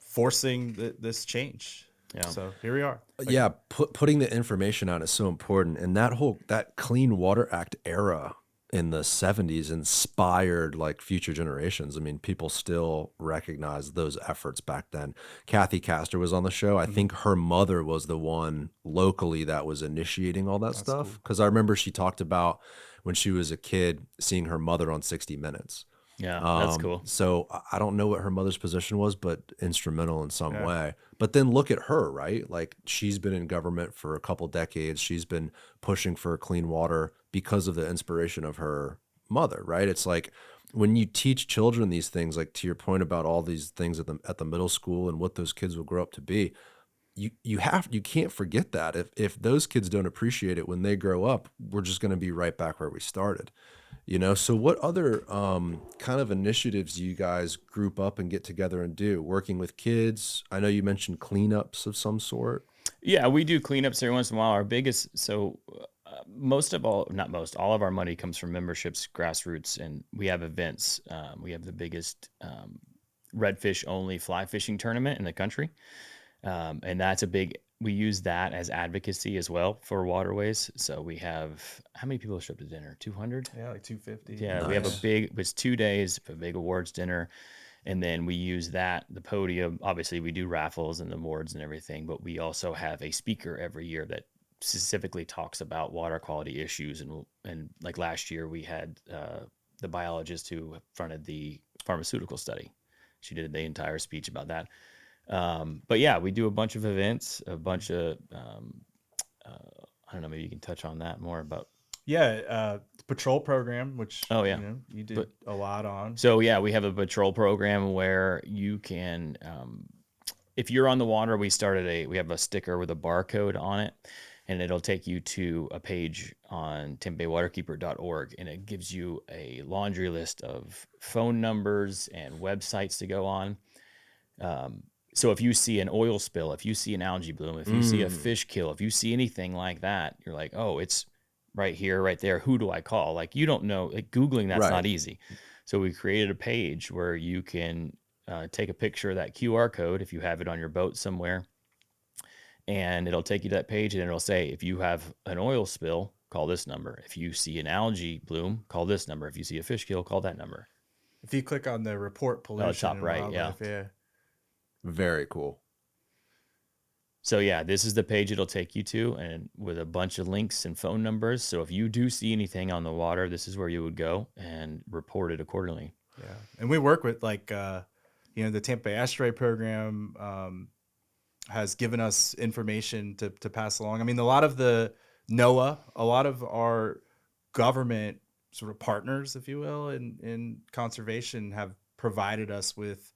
forcing this change. Yeah. So here we are. Yeah, putting the information out is so important, and that Clean Water Act era in the 70s inspired like future generations. I mean, people still recognize those efforts back then. Kathy Castor was on the show. I think her mother was the one locally that was initiating all that stuff, because I remember she talked about when she was a kid seeing her mother on 60 Minutes. Yeah, that's cool. So I don't know what her mother's position was, but instrumental in some way. But then look at her, right? Like, she's been in government for a couple decades. She's been pushing for clean water because of the inspiration of her mother, right? It's like when you teach children these things, like to your point about all these things at the middle school and what those kids will grow up to be, you can't forget that. If those kids don't appreciate it when they grow up, we're just going to be right back where we started. You know, so what other kind of initiatives do you guys group up and get together and do? Working with kids? I know you mentioned cleanups of some sort. Yeah, we do cleanups every once in a while. Our biggest, all of our money comes from memberships, grassroots, and we have events. We have the biggest redfish only fly fishing tournament in the country. And that's we use that as advocacy as well for Waterways. So we have, how many people show up to dinner? 200? Yeah, like 250. Yeah, Nice. we have it's 2 days, a big awards dinner. And then we use the podium. Obviously, we do raffles and awards and everything, but we also have a speaker every year that specifically talks about water quality issues. And like last year, we had the biologist who fronted the pharmaceutical study. She did the entire speech about that. But yeah, we do a bunch of events, a bunch of, I don't know, maybe you can touch on that more about. Yeah. Patrol program, which, oh yeah, you did a lot on. So yeah, we have a patrol program where you can, if you're on the water, we have a sticker with a barcode on it, and it'll take you to a page on tampabaywaterkeeper.org, and it gives you a laundry list of phone numbers and websites to go on. So if you see an oil spill, if you see an algae bloom, if you see a fish kill, if you see anything like that, you're like, oh, it's right here, right there. Who do I call? Like, you don't know, like Googling, that's not easy. So we created a page where you can take a picture of that QR code if you have it on your boat somewhere, and it'll take you to that page, and it'll say, if you have an oil spill, call this number. If you see an algae bloom, call this number. If you see a fish kill, call that number. If you click on the report pollution, top right, yeah. Very cool. So yeah, this is the page it'll take you to, and with a bunch of links and phone numbers. So if you do see anything on the water, this is where you would go and report it accordingly. Yeah. And we work with the Tampa Bay Estuary program has given us information to pass along. I mean, a lot of the NOAA, a lot of our government sort of partners, if you will, in conservation have provided us with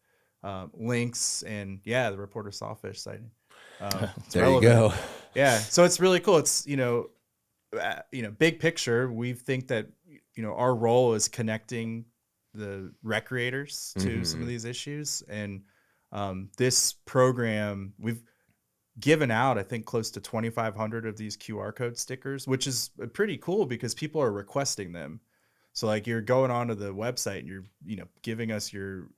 links and the reporter sawfish sighting. There relevant. You go. Yeah. So it's really cool. It's, big picture, we think that, our role is connecting the recreators to some of these issues. And this program, we've given out, I think, close to 2,500 of these QR code stickers, which is pretty cool because people are requesting them. So like, you're going onto the website and you're, giving us your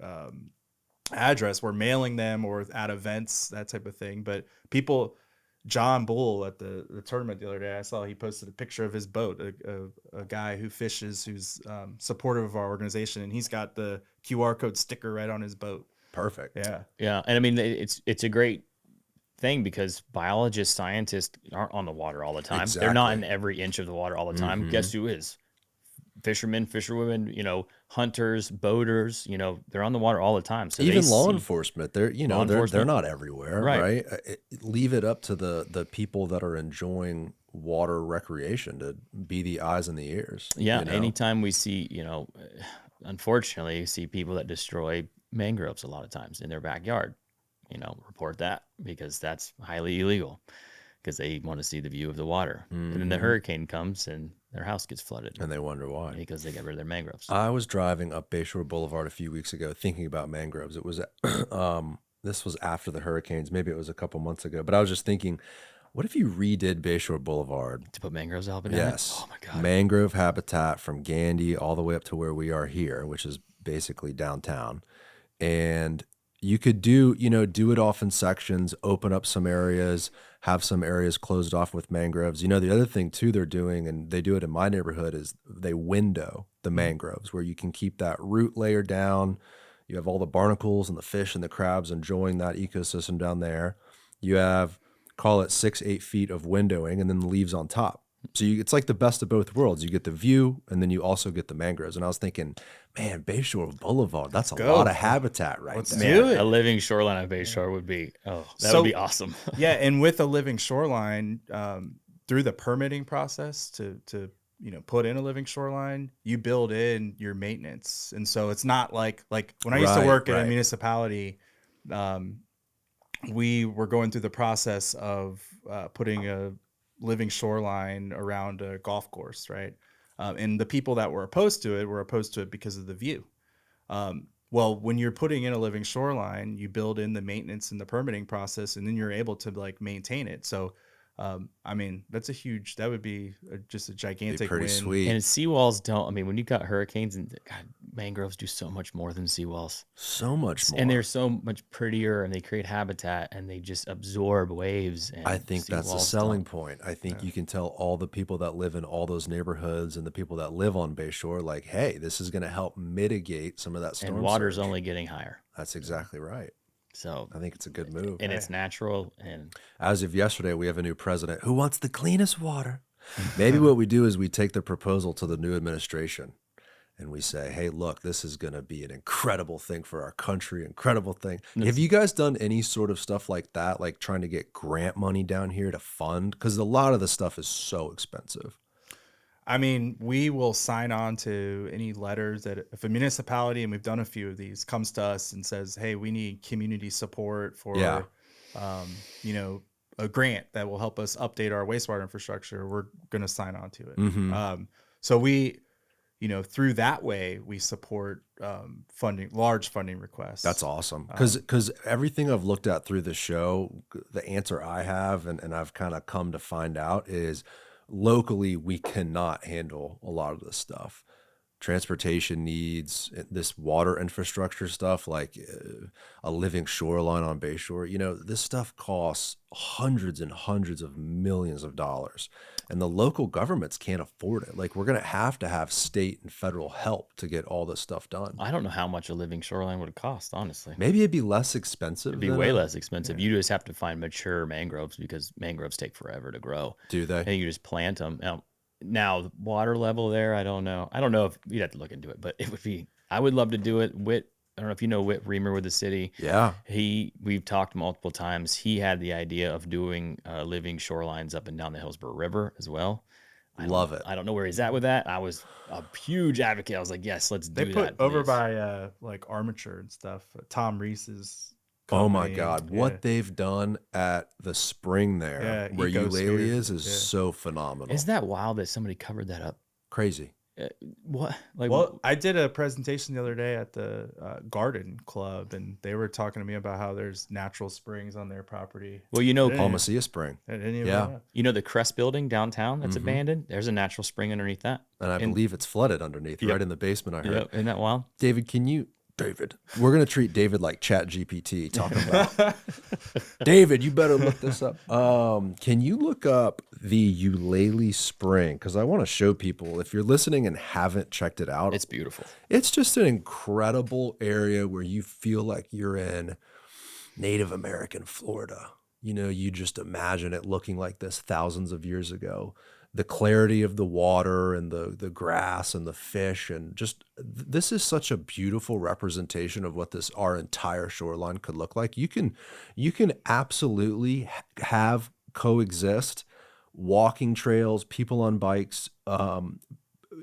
address, we're mailing them, or at events, that type of thing. But people, John Bull at the tournament the other day, I saw he posted a picture of his boat, a guy who fishes, who's supportive of our organization, and he's got the QR code sticker right on his boat. Perfect. Yeah. And I mean, it's a great thing because biologists, scientists aren't on the water all the time. Exactly. They're not in every inch of the water all the time. Guess who is? Fishermen, fisherwomen, hunters, boaters, they're on the water all the time. So even law enforcement, they're not everywhere, right? Leave it up to the people that are enjoying water recreation to be the eyes and the ears. Yeah. Anytime we see, unfortunately, see people that destroy mangroves a lot of times in their backyard, report that, because that's highly illegal, because they want to see the view of the water. And then the hurricane comes and their house gets flooded. And they wonder why. Because they got rid of their mangroves. I was driving up Bayshore Boulevard a few weeks ago thinking about mangroves. It was, this was after the hurricanes. Maybe it was a couple months ago. But I was just thinking, What if you redid Bayshore Boulevard? To put mangroves up in Yes. it? Oh my God. Mangrove habitat from Gandy all the way up to where we are here, which is basically downtown. And you could do it off in sections, open up some areas, have some areas closed off with mangroves. The other thing too they're doing, and they do it in my neighborhood, is they window the mangroves where you can keep that root layer down. You have all the barnacles and the fish and the crabs enjoying that ecosystem down there. You have, call it 6-8 feet of windowing, and then the leaves on top. So it's like the best of both worlds. You get the view, and then you also get the mangroves. And I was thinking, man, Bayshore Boulevard, that's a lot of habitat right there. do it. A living shoreline on Bayshore would be, that would be awesome. Yeah, and with a living shoreline, through the permitting process to put in a living shoreline, you build in your maintenance. And so it's not like when I used to work at a municipality, we were going through the process of putting a living shoreline around a golf course, right? And the people that were opposed to it because of the view. Well, when you're putting in a living shoreline, you build in the maintenance and the permitting process, and then you're able to maintain it. So that would be just a gigantic pretty win. sweet. And seawalls when you got hurricanes, and God, mangroves do so much more than seawalls. So much more. And they're so much prettier, and they create habitat, and they just absorb waves. And I think that's the seawalls selling don't. point. I think you can tell all the people that live in all those neighborhoods and the people that live on Bayshore, like, hey, this is going to help mitigate some of that storm And water's surge. only getting higher. That's exactly right. So I think it's a good move. and it's natural. And As of yesterday, we have a new president who wants the cleanest water. Maybe what we do is we take the proposal to the new administration and we say, hey, look, this is going to be an incredible thing for our country, incredible thing. Have you guys done any sort of stuff like that, like trying to get grant money down here to fund? Because a lot of the stuff is so expensive. We will sign on to any letters that if a municipality, and we've done a few of these, comes to us and says, hey, we need community support for, a grant that will help us update our wastewater infrastructure, we're going to sign on to it. Mm-hmm. So we, through that way, we support large funding requests. That's awesome. Because everything I've looked at through the show, the answer I have, and I've kind of come to find out is, locally, we cannot handle a lot of this stuff. Transportation needs, this water infrastructure stuff, like a living shoreline on Bayshore. This stuff costs hundreds and hundreds of millions of dollars, and the local governments can't afford it. Like, we're going to have state and federal help to get all this stuff done. I don't know how much a living shoreline would cost, honestly. Maybe it'd be less expensive. It'd be way less expensive. You just have to find mature mangroves, because mangroves take forever to grow. Do they? And you just plant them. Now the water level there, I don't know. I don't know if you'd have to look into it, but it would be. I would love to do it. I don't know if you know Whit Reamer with the city. Yeah. We've talked multiple times. He had the idea of doing living shorelines up and down the Hillsborough River as well. Love it. I don't know where he's at with that. I was a huge advocate. I was like, yes, let's do that. They put over please. by armature and stuff. Tom Reese's company. Oh my God. What they've done at the spring there, where Eulalie is so phenomenal. Isn't that wild that somebody covered that up? Crazy. What? I did a presentation the other day at the garden club, and they were talking to me about how there's natural springs on their property. Well, Palmacia Spring. The Crest building downtown that's abandoned. There's a natural spring underneath that, and I believe it's flooded underneath, right in the basement. I heard. Yep. Isn't that wild? David, we're gonna treat David like Chat GPT talking about. David, you better look this up. Can you look up the Eulalie Spring? Because I want to show people, if you're listening and haven't checked it out, It's beautiful. It's just an incredible area where you feel like you're in Native American Florida. You just imagine it looking like this thousands of years ago. The clarity of the water and the grass and the fish, and just this is such a beautiful representation of what our entire shoreline could look like. You can absolutely have coexist walking trails, people on bikes,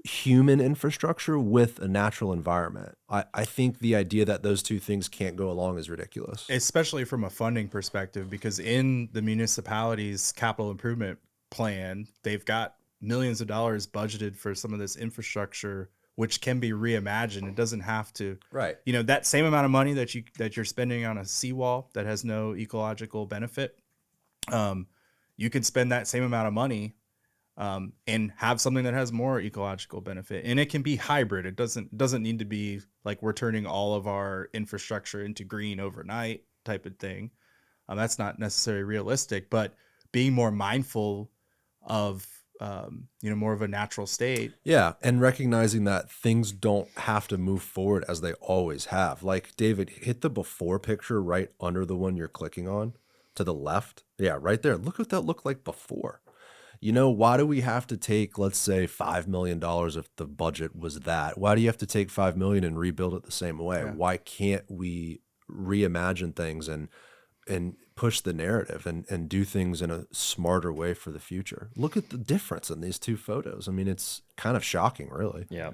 human infrastructure with a natural environment. I think the idea that those two things can't go along is ridiculous. Especially from a funding perspective, because in the municipality's capital improvement plan, they've got millions of dollars budgeted for some of this infrastructure, which can be reimagined. It doesn't have to, right? That same amount of money that you're spending on a seawall that has no ecological benefit, you can spend that same amount of money and have something that has more ecological benefit. And it can be hybrid. It doesn't need to be like we're turning all of our infrastructure into green overnight type of thing. That's not necessarily realistic, but being more mindful of, more of a natural state. Yeah. And recognizing that things don't have to move forward as they always have. Like, David, hit the before picture right under the one you're clicking on to the left. Yeah, right there. Look what that looked like before. Why do we have to take, let's say, $5 million if the budget was that? Why do you have to take $5 million and rebuild it the same way? Yeah. Why can't we reimagine things and push the narrative and do things in a smarter way for the future? Look at the difference in these two photos. I mean, it's kind of shocking, really. Yeah.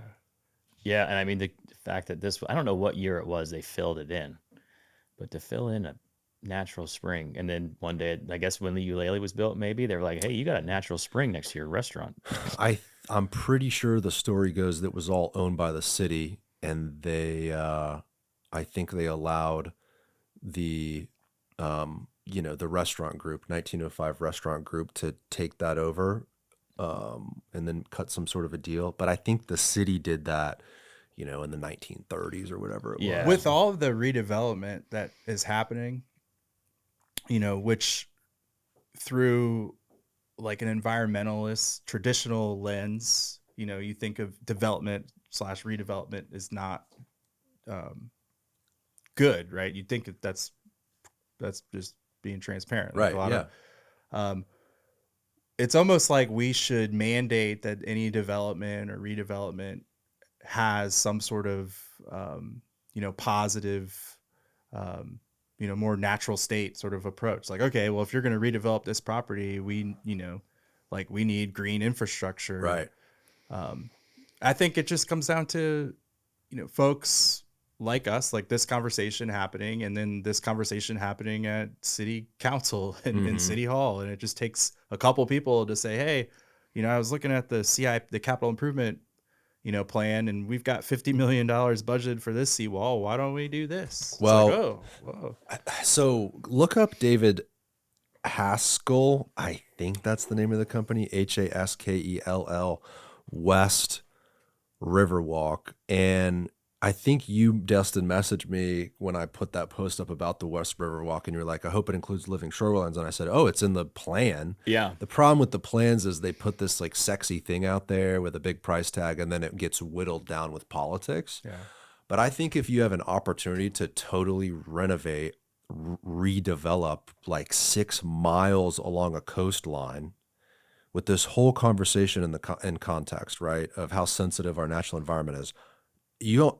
Yeah. And I mean, the fact that I don't know what year it was they filled it in, but to fill in a natural spring, and then one day, I guess when the ukulele was built, maybe they were like, hey, you got a natural spring next to your restaurant. I'm pretty sure the story goes that it was all owned by the city, and they I think they allowed the the restaurant group, 1905 restaurant group, to take that over and then cut some sort of a deal. But I think the city did that in the 1930s or whatever it was. With all of the redevelopment that is happening, which through like an environmentalist traditional lens, you think of development / redevelopment is not good, right? You think that's just being transparent. Right. Like it's almost like we should mandate that any development or redevelopment has some sort of, positive, more natural state sort of approach. Like, okay, well, if you're going to redevelop this property, we need green infrastructure. Right. I think it just comes down to, folks like us, like this conversation happening, and then this conversation happening at city council and city hall. And it just takes a couple people to say, hey, I was looking at the the capital improvement, plan, and we've got $50 million budgeted for this seawall. Why don't we do this? Well, whoa. So look up David Haskell. I think that's the name of the company, Haskell, West Riverwalk. And I think you, Dustin, messaged me when I put that post up about the West Riverwalk, and you're like, I hope it includes living shorelines. And I said, oh, it's in the plan. Yeah. The problem with the plans is they put this like sexy thing out there with a big price tag, and then it gets whittled down with politics. Yeah. But I think if you have an opportunity to totally renovate, redevelop like 6 miles along a coastline, with this whole conversation in context, right, of how sensitive our natural environment is,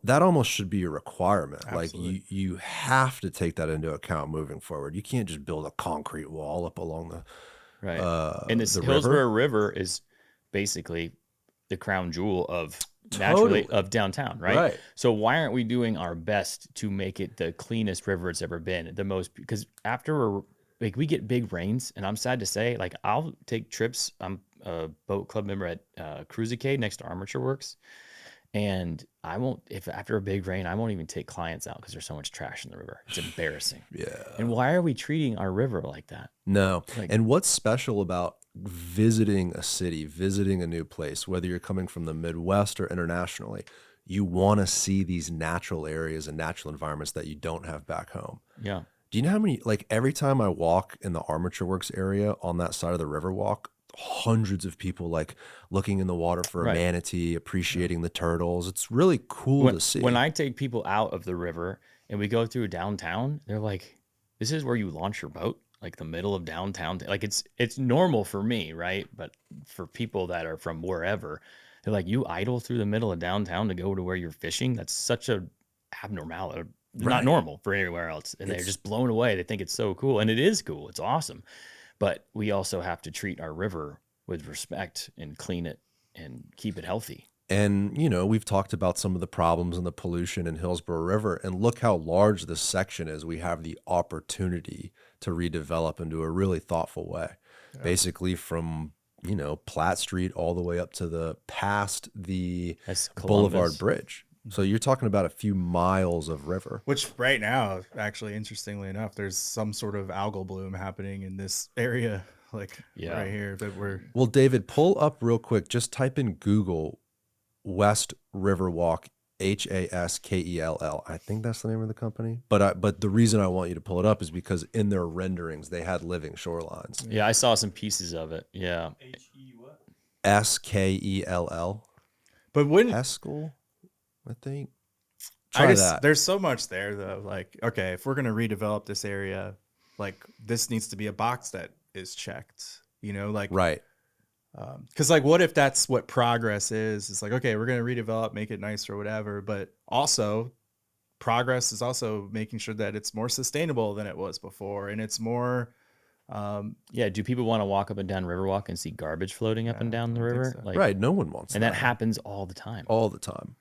that almost should be a requirement. Absolutely. Like you have to take that into account moving forward. You can't just build a concrete wall up along the right. And this the Hillsborough River is basically the crown jewel of downtown, right? Right. So why aren't we doing our best to make it the cleanest river it's ever been? The most, because after we get big rains, and I'm sad to say, like I'll take trips. I'm a boat club member at Cruisicade next to Armature Works. And I won't, if after a big rain, I won't even take clients out because there's so much trash in the river. It's embarrassing. Yeah. And why are we treating our river like that? No. Like, And what's special about visiting a city, visiting a new place, whether you're coming from the Midwest or internationally, you want to see these natural areas and natural environments that you don't have back home. yeah. Do you know how many, like every time I walk in the Armature Works area on that side of the Riverwalk, hundreds of people like looking in the water for a Right. manatee, appreciating the turtles. It's really cool to see. When I take people out of the river and we go through downtown, they're like, this is where you launch your boat, like the middle of downtown. Like it's normal for me, right? But for people that are from wherever, they're like, you idle through the middle of downtown to go to where you're fishing? That's such a abnormality. Not Right. normal for anywhere else. And they're just blown away. They think it's so cool. And it is cool. It's awesome. But we also have to treat our river with respect and clean it and keep it healthy. And, we've talked about some of the problems and the pollution in Hillsborough River, and look how large this section is. We have the opportunity to redevelop into a really thoughtful way, basically from, Platt Street all the way up to past the That's Boulevard Columbus. Bridge. So you're talking about a few miles of river. Which right now, actually, interestingly enough, there's some sort of algal bloom happening in this area. like Yeah. right here that we're. Well, David, pull up real quick. Just type in Google West River Walk, Haskell. I think that's the name of the company. But the reason I want you to pull it up is because in their renderings they had living shorelines. Yeah, I saw some pieces of it. Yeah. Skell. But when Haskell, I think. Try that. There's so much there though. Like, okay, if we're gonna redevelop this area, like this needs to be a box that is checked. You know, like Right. Because like, what if that's what progress is? It's like, okay, we're gonna redevelop, make it nice or whatever, but also progress is also making sure that it's more sustainable than it was before, and it's more. Yeah. Do people want to walk up and down Riverwalk and see garbage floating up and down the river? so. Like, Right. No one wants and that happens all the time. all the time.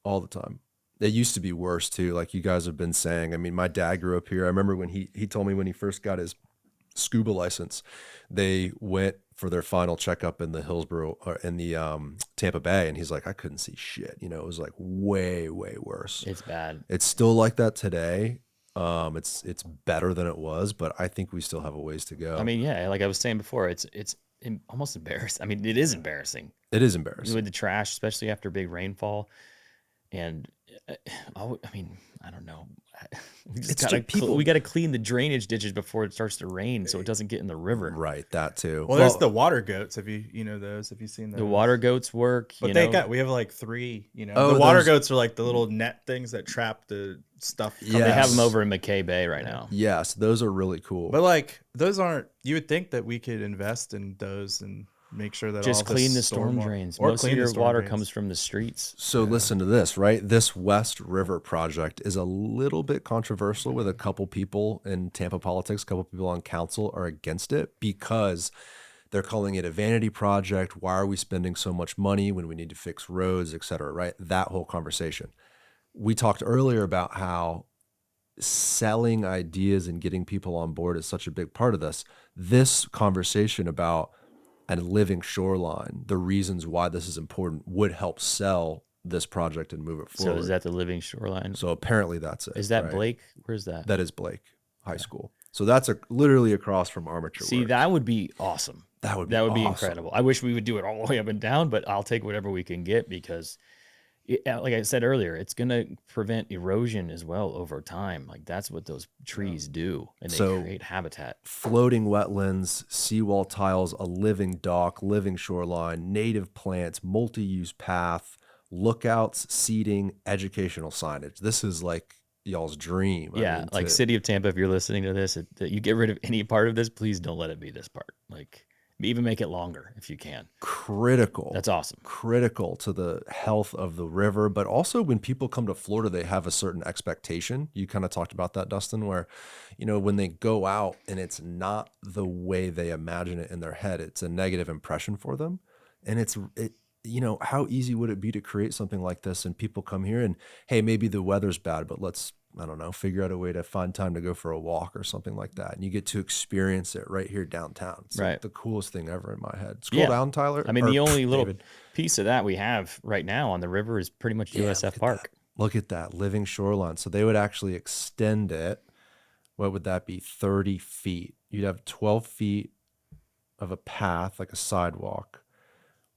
All the time. It used to be worse too, like you guys have been saying. I mean, my dad grew up here. I remember when he told me when he first got his scuba license, they went for their final checkup in the Hillsborough or in the Tampa Bay, and he's like, I couldn't see shit. You know, it was like way worse. It's bad. It's still like that today. It's better than it was, but I think we still have a ways to go. I mean, yeah, like I was saying before, it's almost embarrassing. I mean, it is embarrassing it is embarrassing. with the trash, especially after big rainfall. And I mean, I don't know. We just It's gotta just people- we got to clean the drainage ditches before it starts to rain, so it doesn't get in the river. Right, that too. Well, there's the water goats. Have you know those? Have you seen those? The water goats work, But we have like 3. You know, Oh, the water there's- goats are like the little net things that trap the stuff. Yeah. They have them Yes. over in McKay Bay right now. Yes, those are really cool. But like those aren't. You would think that we could invest in those and make sure that Just all clean the this storm wa- drains. or Most of clean the your storm water drains. comes from the streets. So listen to this, right? This West River project is a little bit controversial with a couple people in Tampa politics, a couple people on council are against it because they're calling it a vanity project. Why are we spending so much money when we need to fix roads, et cetera, right? That whole conversation. We talked earlier about how selling ideas and getting people on board is such a big part of this. This conversation about a living shoreline, the reasons why this is important would help sell this project and move it forward. So is that the living shoreline? So apparently that's it. Is that right? Blake? Where's that? That is Blake High School. So that's literally across from Armature See, Works. that would be awesome. That would be be awesome. incredible. I wish we would do it all the way up and down, but I'll take whatever we can get because, like I said earlier, it's going to prevent erosion as well over time. Like that's what those trees do, and they So- create habitat. Floating wetlands, seawall tiles, a living dock, living shoreline, native plants, multi-use path, lookouts, seating, educational signage. This is like y'all's dream. I Yeah, mean, like City of Tampa, if you're listening to this, that you get rid of any part of this, please don't let it be this part. Like even make it longer if you can. critical. That's awesome. Critical to the health of the river, but also when people come to Florida, they have a certain expectation. You kind of talked about that, Dustin, where, you know, when they go out and it's not the way they imagine it in their head, it's a negative impression for them. And you know, how easy would it be to create something like this and people come here and, hey, maybe the weather's bad, but let's, I don't know, figure out a way to find time to go for a walk or something like that. And you get to experience it right here downtown. It's Right. like the coolest thing ever in my head. Scroll Yeah. down, Tyler. I mean, Or, the only little David. piece of that we have right now on the river is pretty much Yeah, USF look at Park. Look at that living shoreline. So they would actually extend it. What would that be? 30 feet. You'd have 12 feet of a path, like a sidewalk.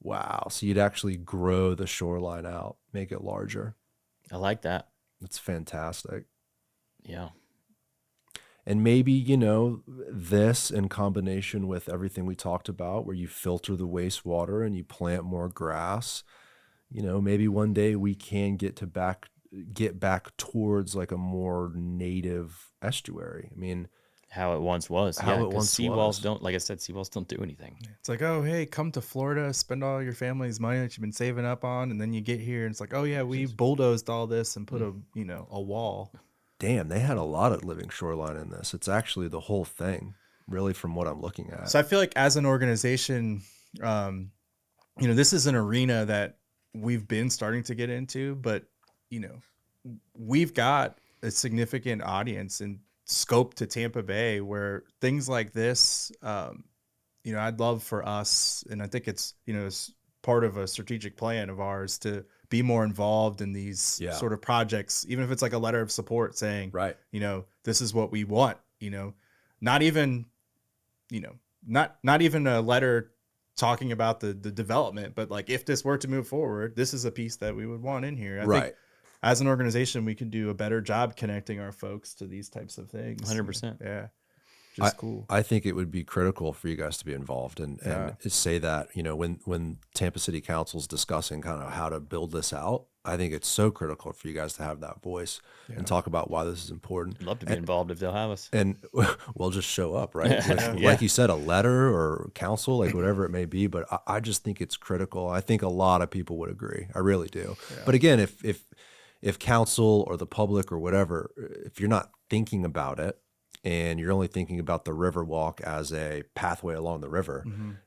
Wow. So you'd actually grow the shoreline out, make it larger. I like that. It's fantastic. Yeah. And maybe, you know, this in combination with everything we talked about, where you filter the wastewater and you plant more grass, you know, maybe one day we can get back towards like a more native estuary. I mean, How it once was. How yeah, it 'cause once seawalls was. don't, like I said, seawalls don't do anything. It's like, oh, hey, come to Florida, spend all your family's money that you've been saving up on, and then you get here and it's like, oh yeah, we bulldozed all this and put a wall. damn, they had a lot of living shoreline in this. It's actually the whole thing, really, from what I'm looking at. So I feel like as an organization, this is an arena that we've been starting to get into, but we've got a significant audience and scope to Tampa Bay where things like this, I'd love for us, and I think it's part of a strategic plan of ours to be more involved in these Yeah. sort of projects, even if it's like a letter of support saying, Right. this is what we want, not even, not even a letter talking about the development, but like if this were to move forward, this is a piece that we would want in here. I think as an organization, we could do a better job connecting our folks to these types of things. 100%. Yeah. Just cool. I think it would be critical for you guys to be involved and say that, you know, when Tampa City Council's discussing kind of how to build this out, I think it's so critical for you guys to have that voice and talk about why this is important. I'd love to be involved if they'll have us. And we'll just show up, right? Like you said, a letter or council, like whatever it may be. But I just think it's critical. I think a lot of people would agree. I really do. Yeah. But again, if council or the public or whatever, if you're not thinking about it, and you're only thinking about the river walk as a pathway along the river,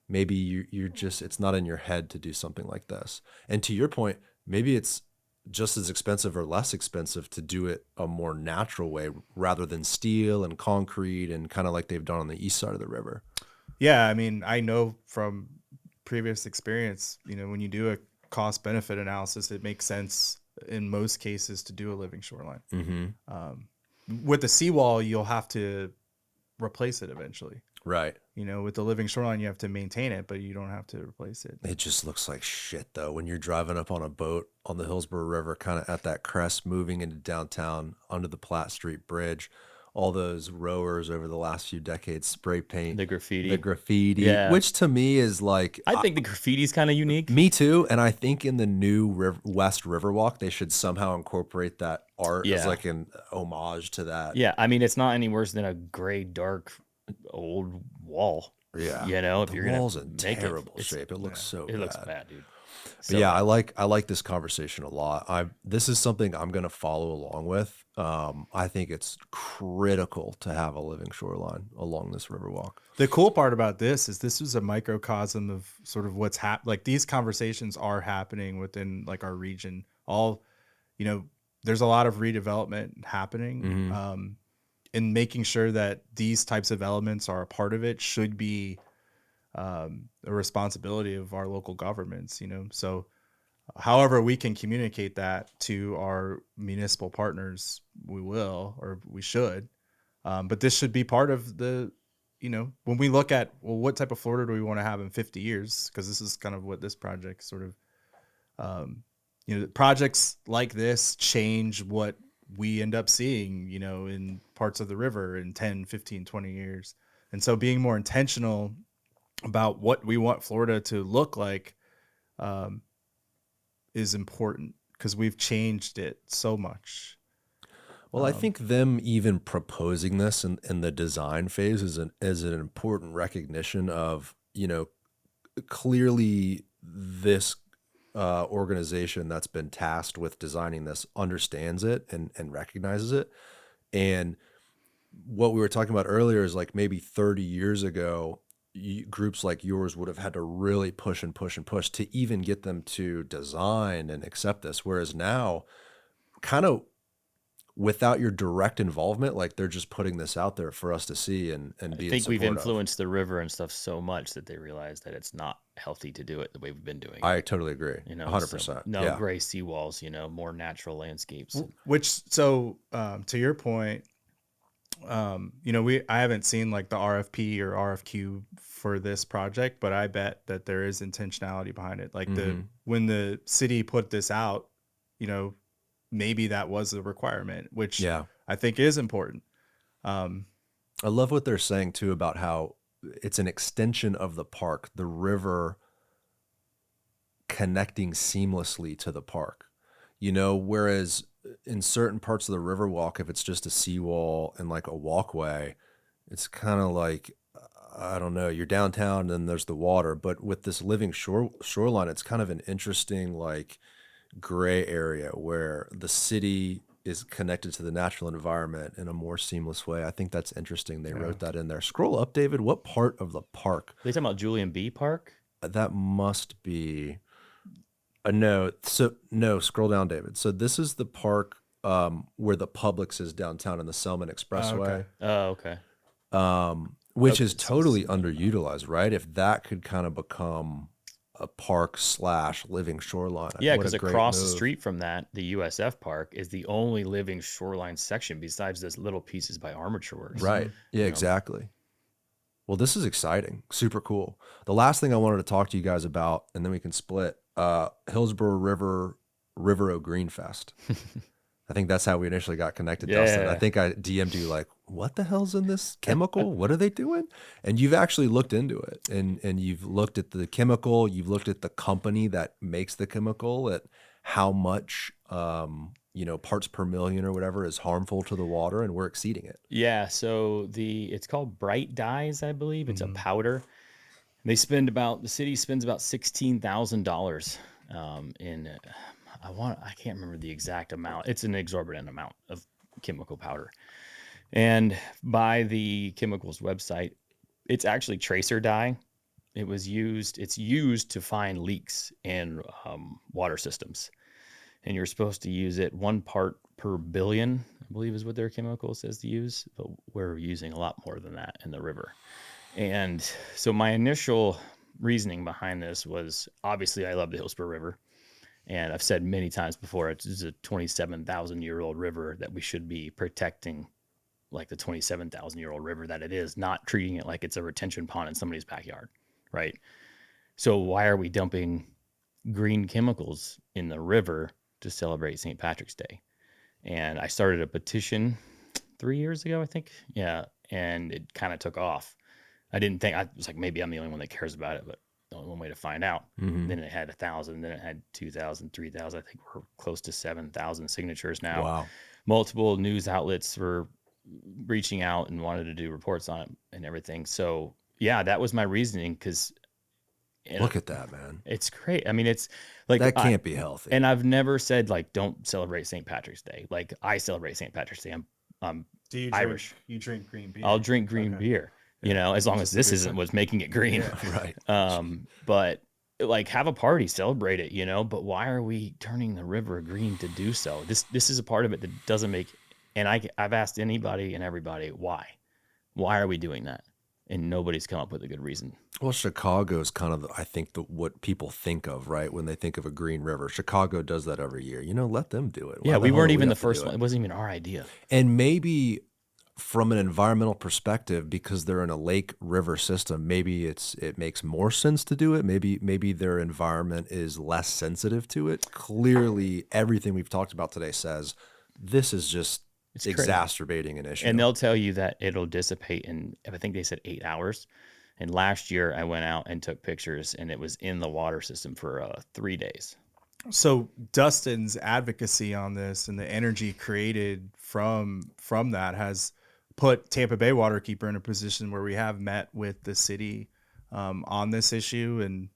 maybe you're just, it's not in your head to do something like this. And to your point, maybe it's just as expensive or less expensive to do it a more natural way rather than steel and concrete and kind of like they've done on the east side of the river. Yeah. I mean, I know from previous experience, you know, when you do a cost benefit analysis, it makes sense in most cases to do a living shoreline. With the seawall, you'll have to replace it eventually. Right. You know, with the living shoreline, you have to maintain it, but you don't have to replace it. It just looks like shit, though, when you're driving up on a boat on the Hillsborough River, kind of at that crest, moving into downtown under the Platte Street Bridge. All those rowers over the last few decades spray paint the graffiti, which to me is like, I think the graffiti's kind of unique. Me too. And I think in the new West Riverwalk, they should somehow incorporate that art as like an homage to that. Yeah. I mean, it's not any worse than a gray, dark, old wall. Yeah. You know, if the you're going to wall's in terrible shape. It looks so bad. It looks bad, dude. But yeah, I like this conversation a lot. This is something I'm going to follow along with. I think it's critical to have a living shoreline along this Riverwalk. The cool part about this is a microcosm of sort of what's like these conversations are happening within like our region. All, you know, there's a lot of redevelopment happening, and making sure that these types of elements are a part of it should be a responsibility of our local governments, you know. So however we can communicate that to our municipal partners, we will, or we should. But this should be part of the, you know, when we look at, well, what type of Florida do we want to have in 50 years? Because this is kind of what this project sort of, you know, projects like this change what we end up seeing, you know, in parts of the river in 10, 15, 20 years. And so being more intentional about what we want Florida to look like is important because we've changed it so much. Well, I think them even proposing this in the design phase is an important recognition of, you know, clearly this organization that's been tasked with designing this understands it and recognizes it. And what we were talking about earlier is like maybe 30 years ago, groups like yours would have had to really push and push and push to even get them to design and accept this. Whereas now, kind of without your direct involvement, like they're just putting this out there for us to see and be. I think we've influenced the river and stuff so much that they realize that it's not healthy to do it the way we've been doing it. I totally agree. You know, 100%. So no gray seawalls, you know, more natural landscapes. Which, so to your point, you know, I haven't seen like the RFP or RFQ for this project, but I bet that there is intentionality behind it. Like when the city put this out, you know, maybe that was a requirement, which I think is important. I love what they're saying too about how it's an extension of the park, the river connecting seamlessly to the park, you know, whereas in certain parts of the Riverwalk, if it's just a seawall and like a walkway, it's kind of like, I don't know, you're downtown and there's the water. But with this living shoreline, it's kind of an interesting like gray area where the city is connected to the natural environment in a more seamless way. I think that's interesting. They wrote that in there. Scroll up, David. What part of the park? Are they talking about Julian B. Park? That must be... no, scroll down, David. So this is the park where the Publix is downtown in the Selman Expressway. Okay. Which is totally underutilized, right? If that could kind of become a park / living shoreline. Yeah, because across the street from that, the USF Park is the only living shoreline section besides those little pieces by Armature Works. Right. Yeah, exactly. Well, this is exciting. Super cool. The last thing I wanted to talk to you guys about, and then we can split, Hillsborough River O Green Fest. I think that's how we initially got connected, Dustin. I think I DM'd you like, what the hell's in this chemical? What are they doing? And you've actually looked into it, and you've looked at the chemical, you've looked at the company that makes the chemical, at how much, parts per million or whatever is harmful to the water, and we're exceeding it. Yeah. So it's called Bright Dyes, I believe. It's a powder. The city spends about $16,000 in. I can't remember the exact amount. It's an exorbitant amount of chemical powder. And by the chemicals website, it's actually tracer dye. It's used to find leaks in water systems. And you're supposed to use it 1 part per billion, I believe is what their chemical says to use. But we're using a lot more than that in the river. And so my initial reasoning behind this was, obviously I love the Hillsborough River. And I've said many times before, it's a 27,000-year-old river that we should be protecting, like the 27,000-year-old river that it is, not treating it like it's a retention pond in somebody's backyard, right? So why are we dumping green chemicals in the river to celebrate St. Patrick's Day? And I started a petition 3 years ago, I think. Yeah, and it kind of took off. I was like, maybe I'm the only one that cares about it, but the only one way to find out. Then it had 1,000, then it had 2,000, 3,000. I think we're close to 7,000 signatures now. Wow. Multiple news outlets were reaching out and wanted to do reports on it and everything. So yeah, that was my reasoning. Because look at that, man. It's great. I mean, it's like, that can't be healthy. And I've never said like, don't celebrate St. Patrick's Day. Like, I celebrate St. Patrick's Day. I'm Do you Irish. You drink green beer? I'll drink green beer. As long as this isn't what's making it green. Yeah, right. But like, have a party, celebrate it, but why are we turning the river green to do so? This is a part of it that doesn't make, and I've asked anybody and everybody, why are we doing that? And nobody's come up with a good reason. Well, Chicago is kind of, I think, what people think of, right? When they think of a green river. Chicago does that every year. Let them do it. Yeah, we weren't even the first one. It wasn't even our idea. And maybe from an environmental perspective, because they're in a lake river system, maybe it makes more sense to do it. Maybe their environment is less sensitive to it. Clearly, everything we've talked about today says this is just exacerbating an issue. And they'll tell you that it'll dissipate in, I think they said 8 hours. And last year I went out and took pictures, and it was in the water system for 3 days. So Dustin's advocacy on this and the energy created from that has put Tampa Bay Waterkeeper in a position where we have met with the city on this issue. And,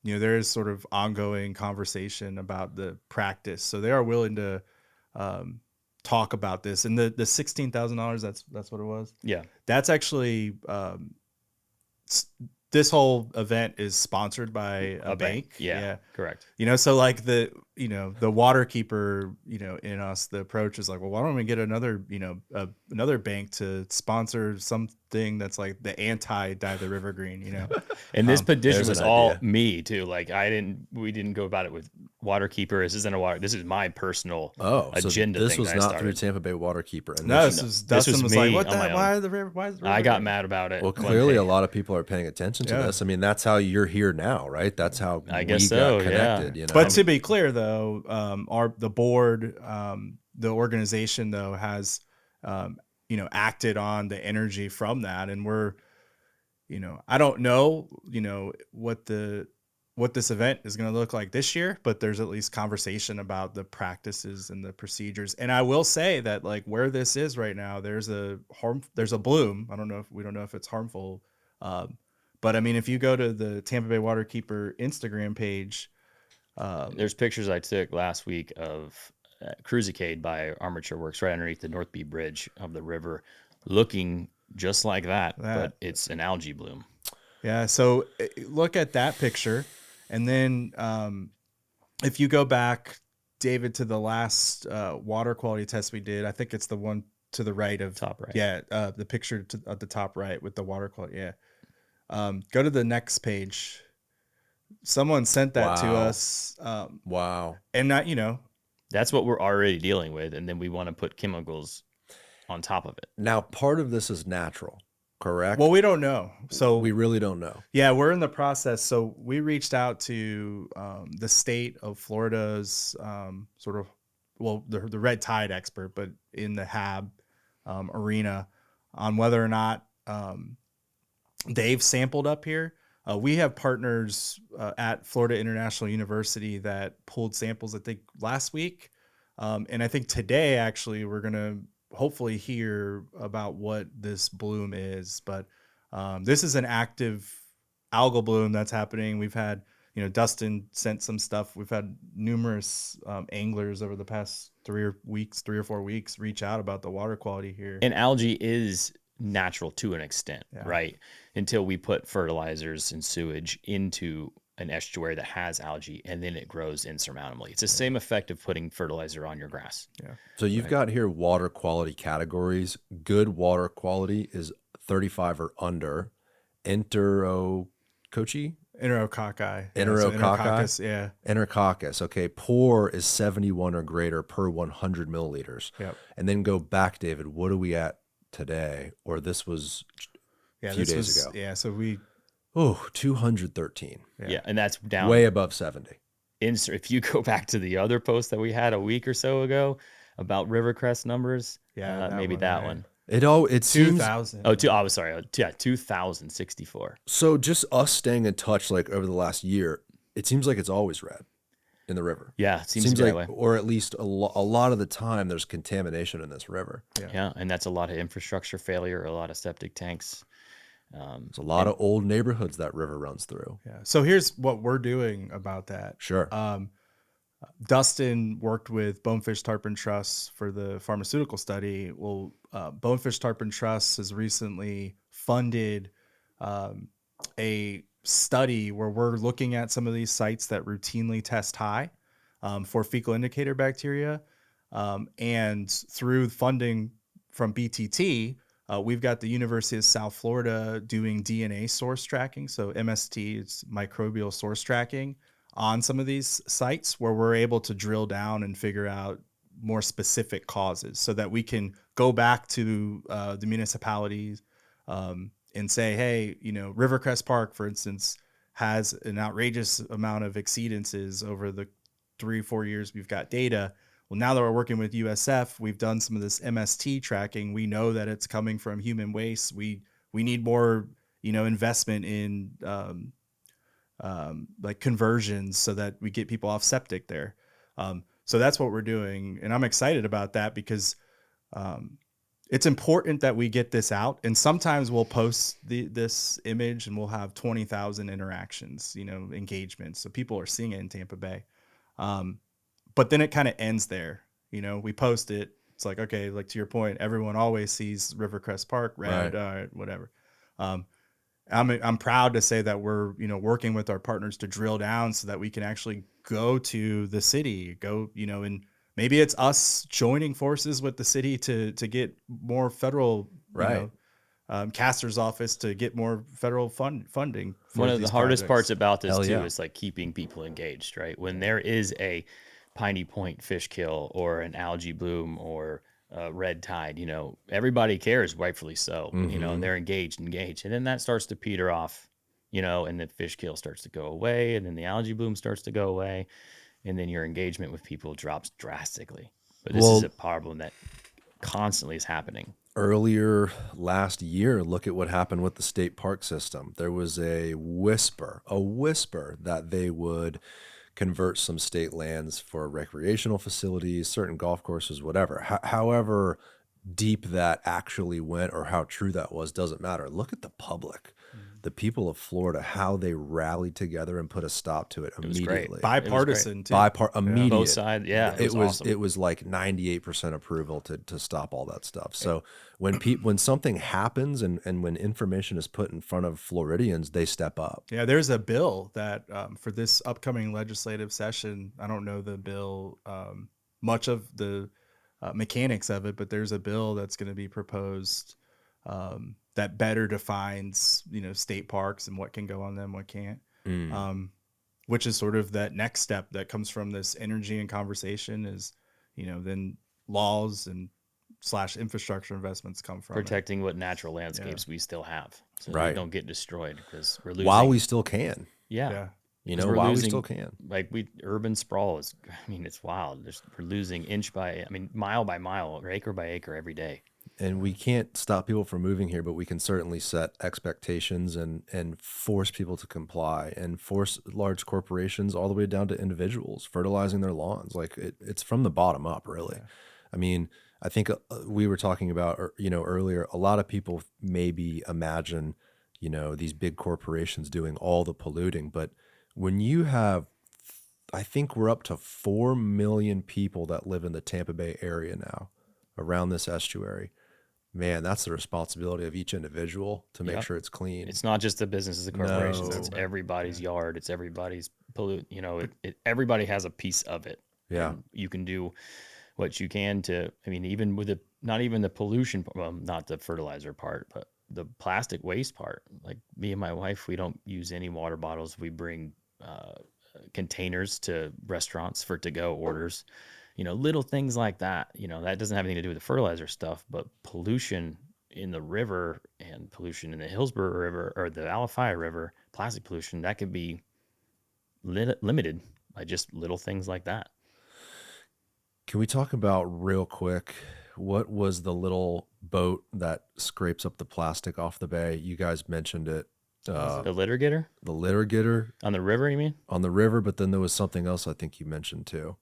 there is sort of ongoing conversation about the practice. So they are willing to talk about this. And the $16,000, that's what it was? Yeah. That's actually, this whole event is sponsored by a bank. Yeah, correct. So like the Waterkeeper, in us, the approach is like, well, why don't we get another bank to sponsor something that's like the anti-dye the river green, And this petition was all idea. me too. Like we didn't go about it with Waterkeeper. This is my personal agenda. So this thing was that I not through started. Tampa Bay Waterkeeper. And No, Dustin was me like, what on my the, own. why is the river? I got mad about it. well, one clearly day. a lot of people are paying attention to this. I mean, that's how you're here now, right? That's how I we guess got so, connected. yeah. But to be clear, though, the board, the organization, though, has acted on the energy from that, and we're, I don't know, what this event is going to look like this year, but there's at least conversation about the practices and the procedures. And I will say that, like, where this is right now, there's a bloom. We don't know if it's harmful, but I mean, if you go to the Tampa Bay Waterkeeper Instagram page. There's pictures I took last week of Cruisicade by Armature Works right underneath the North Bee Bridge of the river, looking just like that, but it's an algae bloom. Yeah, so look at that picture, and then if you go back, David, to the last water quality test we did, I think it's the one to the right of top right. Yeah, the picture at the top right with the water quality. Yeah, go to the next page. Someone sent that to us. Wow. And not, that's what we're already dealing with, and then we want to put chemicals on top of it. Now, part of this is natural. correct? Well, we don't know. So we really don't know. yeah, we're in the process. So we reached out to the state of Florida's sort of, well, the red tide expert, but in the HAB arena on whether or not they've sampled up here. We have partners at Florida International University that pulled samples, I think, last week. And I think today, actually, we're going to hopefully hear about what this bloom is. But this is an active algal bloom that's happening. We've had, Dustin sent some stuff. We've had numerous anglers over the past 3 or 4 weeks reach out about the water quality here. And algae is natural to an extent, right? Until we put fertilizers and sewage into an estuary that has algae, and then it grows insurmountably. It's the same effect of putting fertilizer on your grass. Yeah. So you've got here water quality categories. Good water quality is 35 or under. Enterococci? Enterococci. Enterococcus? Yeah. Enterococcus. Okay. Poor is 71 or greater per 100 milliliters. Yep. And then go back, David. What are we at today? Or this was a few days ago. Yeah. So we... 213. Yeah. And that's down way above 70. If you go back to the other post that we had a week or so ago about Rivercrest numbers, maybe that one. It seems 2000. I was sorry. Yeah, 2064. So just us staying in touch like over the last year, it seems like it's always red in the river. Yeah, it seems like, that way. Or at least a lot of the time there's contamination in this river. Yeah, and that's a lot of infrastructure failure, a lot of septic tanks. There's a lot of old neighborhoods that river runs through. Yeah. So here's what we're doing about that. Sure. Dustin worked with Bonefish Tarpon Trust for the pharmaceutical study. Well, Bonefish Tarpon Trust has recently funded a study where we're looking at some of these sites that routinely test high for fecal indicator bacteria. And through funding from BTT, we've got the University of South Florida doing DNA source tracking. So MST, it's microbial source tracking on some of these sites where we're able to drill down and figure out more specific causes so that we can go back to the municipalities and say, hey, Rivercrest Park, for instance, has an outrageous amount of exceedances over the 3-4 years we've got data. Well, now that we're working with USF, we've done some of this MST tracking. We know that it's coming from human waste. We need more, investment in like conversions so that we get people off septic there. So that's what we're doing, and I'm excited about that because it's important that we get this out. And sometimes we'll post this image and we'll have 20,000 interactions, engagements. So people are seeing it in Tampa Bay. But then it kind of ends there. We post it. It's like, okay, like to your point, everyone always sees Rivercrest Park, red, right. Whatever. I'm proud to say that we're, working with our partners to drill down so that we can actually go to the city, and maybe it's us joining forces with the city to get more federal, caster's office to get more federal funding. One of the hardest parts about this Hell too yeah. is like keeping people engaged, right? When there is a Piney Point fish kill or an algae bloom or red tide, everybody cares, rightfully so, and they're engaged. And then that starts to peter off, and the fish kill starts to go away, and then the algae bloom starts to go away, and then your engagement with people drops drastically. But this is a problem that constantly is happening. Earlier last year, look at what happened with the state park system. There was a whisper that they would convert some state lands for recreational facilities, certain golf courses, whatever. However deep that actually went or how true that was doesn't matter. Look at the public, the people of Florida, how they rallied together and put a stop to it immediately. Bipartisan too. Immediate. Both sides, it was awesome. It was like 98% approval to stop all that stuff. So when something happens and when information is put in front of Floridians, they step up. Yeah, there's a bill that for this upcoming legislative session, I don't know the bill, much of the mechanics of it, but there's a bill that's going to be proposed that better defines, state parks and what can go on them, what can't, which is sort of that next step that comes from this energy and conversation is, then laws and slash infrastructure investments come from. Protecting what natural landscapes we still have, so Right. they don't get destroyed, because we're losing. While we still can, yeah. you 'Cause know, we're while we losing- still can. Like urban sprawl is, I mean, it's wild. We're losing mile by mile or acre by acre every day. And we can't stop people from moving here, but we can certainly set expectations and force people to comply, and force large corporations all the way down to individuals fertilizing their lawns. Like it's from the bottom up, really. Yeah. I mean, I think we were talking about, earlier, a lot of people maybe imagine, these big corporations doing all the polluting, but when you have, I think we're up to 4 million people that live in the Tampa Bay area now around this estuary. Man, that's the responsibility of each individual to make sure it's clean. It's not just the businesses, the corporations. No. It's everybody's yard. It's everybody's pollute. Everybody has a piece of it. Yeah. And you can do what you can to. I mean, even with not even the pollution. Well, not the fertilizer part, but the plastic waste part. Like me and my wife, we don't use any water bottles. We bring containers to restaurants for to-go orders. Little things like that. That doesn't have anything to do with the fertilizer stuff, but pollution in the river and pollution in the Hillsborough River or the Alafaya River, plastic pollution, that could be limited by just little things like that. Can we talk about real quick, what was the little boat that scrapes up the plastic off the bay? You guys mentioned it. The litter getter? The litter getter On the river, you mean? on the river, but then there was something else I think you mentioned too.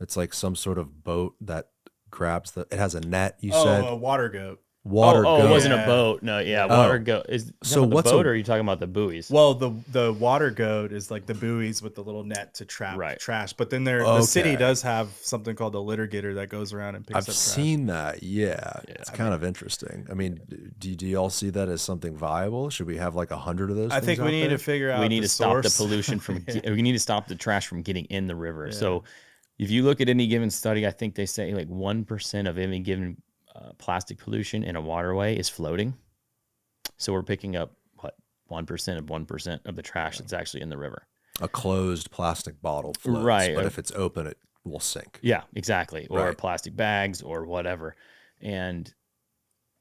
It's like some sort of boat that grabs it has a net, you said. A water goat. Water goat. It wasn't Yeah. a boat. No, yeah, Oh. water goat. So the what's boat, a- or are you talking about the buoys? Well, the water goat is like the buoys with the little net to trap Right. trash. But then the Okay. city does have something called the litter getter that goes around and picks I've up trash. seen that. Yeah. It's kind of interesting. I mean, do y'all see that as something viable? Should we have like 100 of those? I think things we out need there? to figure out. We need the to stop the source. pollution from. Yeah. We need to stop the trash from getting in the river. So, if you look at any given study, I think they say like 1% of any given plastic pollution in a waterway is floating. So we're picking up 1% of the trash that's actually in the river. A closed plastic bottle floats, Right. but if it's open, it will sink. Yeah, exactly. Or Right. plastic bags or whatever. And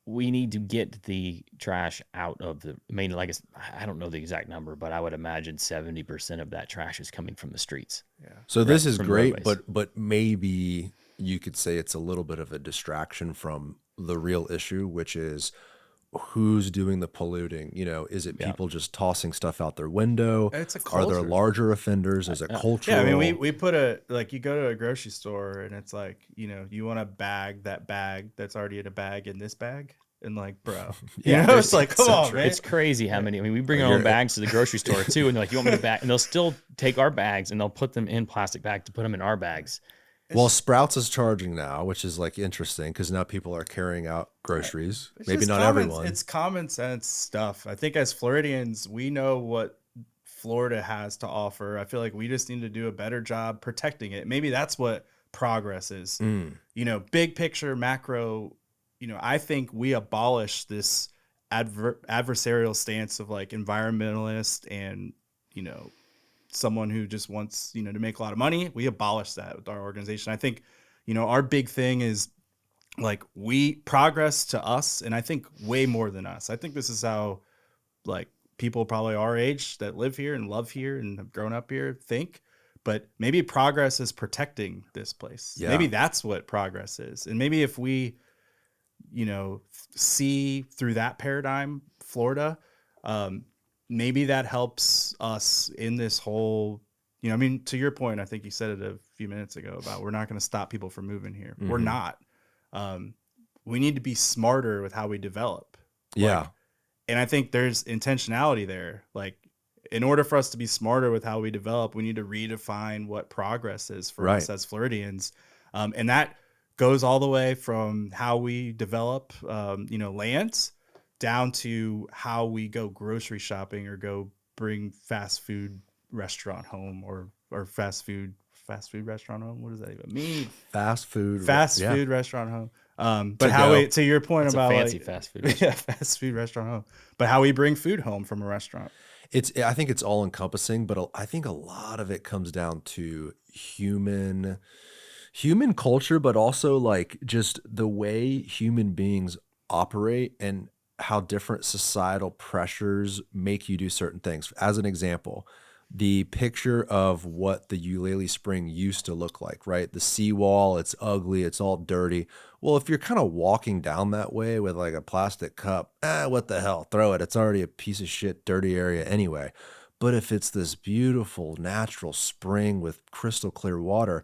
we need to get the trash out of the I don't know the exact number, but I would imagine 70% of that trash is coming from the streets. So this is from great, roadways. but maybe you could say it's a little bit of a distraction from the real issue, which is who's doing the polluting. Is it people just tossing stuff out their window? It's a Are there culture. larger offenders? Is it cultural? Yeah, I mean, we put you go to a grocery store and it's like, you want to bag that bag that's already in a bag in this bag, and like, bro, it's like, come on, man. It's crazy how many. I mean, we bring our own bags to the grocery store too, and they're like, "You want me to bag?" And they'll still take our bags and they'll put them in plastic bags to put them in our bags. Well, Sprouts is charging now, which is like interesting because now people are carrying out groceries. It's Maybe just not common- everyone. It's common sense stuff. I think as Floridians, we know what Florida has to offer. I feel like we just need to do a better job protecting it. Maybe that's what progress is. Big picture, macro. I think we abolish this adversarial stance of like environmentalist and someone who just wants to make a lot of money. We abolish that with our organization. I think our big thing is like we progress to us, and I think way more than us. I think this is how like people probably our age that live here and love here and have grown up here think. But maybe progress is protecting this place. Yeah. Maybe that's what progress is. And maybe if we see through that paradigm Florida, maybe that helps us in this whole, to your point, I think you said it a few minutes ago about we're not going to stop people from moving here. We're not. We need to be smarter with how we develop. Yeah. And I think there's intentionality there. Like, in order for us to be smarter with how we develop, we need to redefine what progress is for us as Floridians. And that goes all the way from how we develop, lands down to how we go grocery shopping or go bring fast food restaurant home or fast food restaurant home. What does that even mean? Fast food Restaurant home. But how we, to your point It's about a fancy like, fast food. yeah, fast food restaurant home, but how we bring food home from a restaurant. I think it's all encompassing, but I think a lot of it comes down to human human culture, but also like just the way human beings operate and how different societal pressures make you do certain things. As an example, the picture of what the Eulalie Spring used to look like, right? The seawall, it's ugly, it's all dirty. Well, if you're kind of walking down that way with like a plastic cup, what the hell, throw it. It's already a piece of shit, dirty area anyway. But if it's this beautiful natural spring with crystal clear water,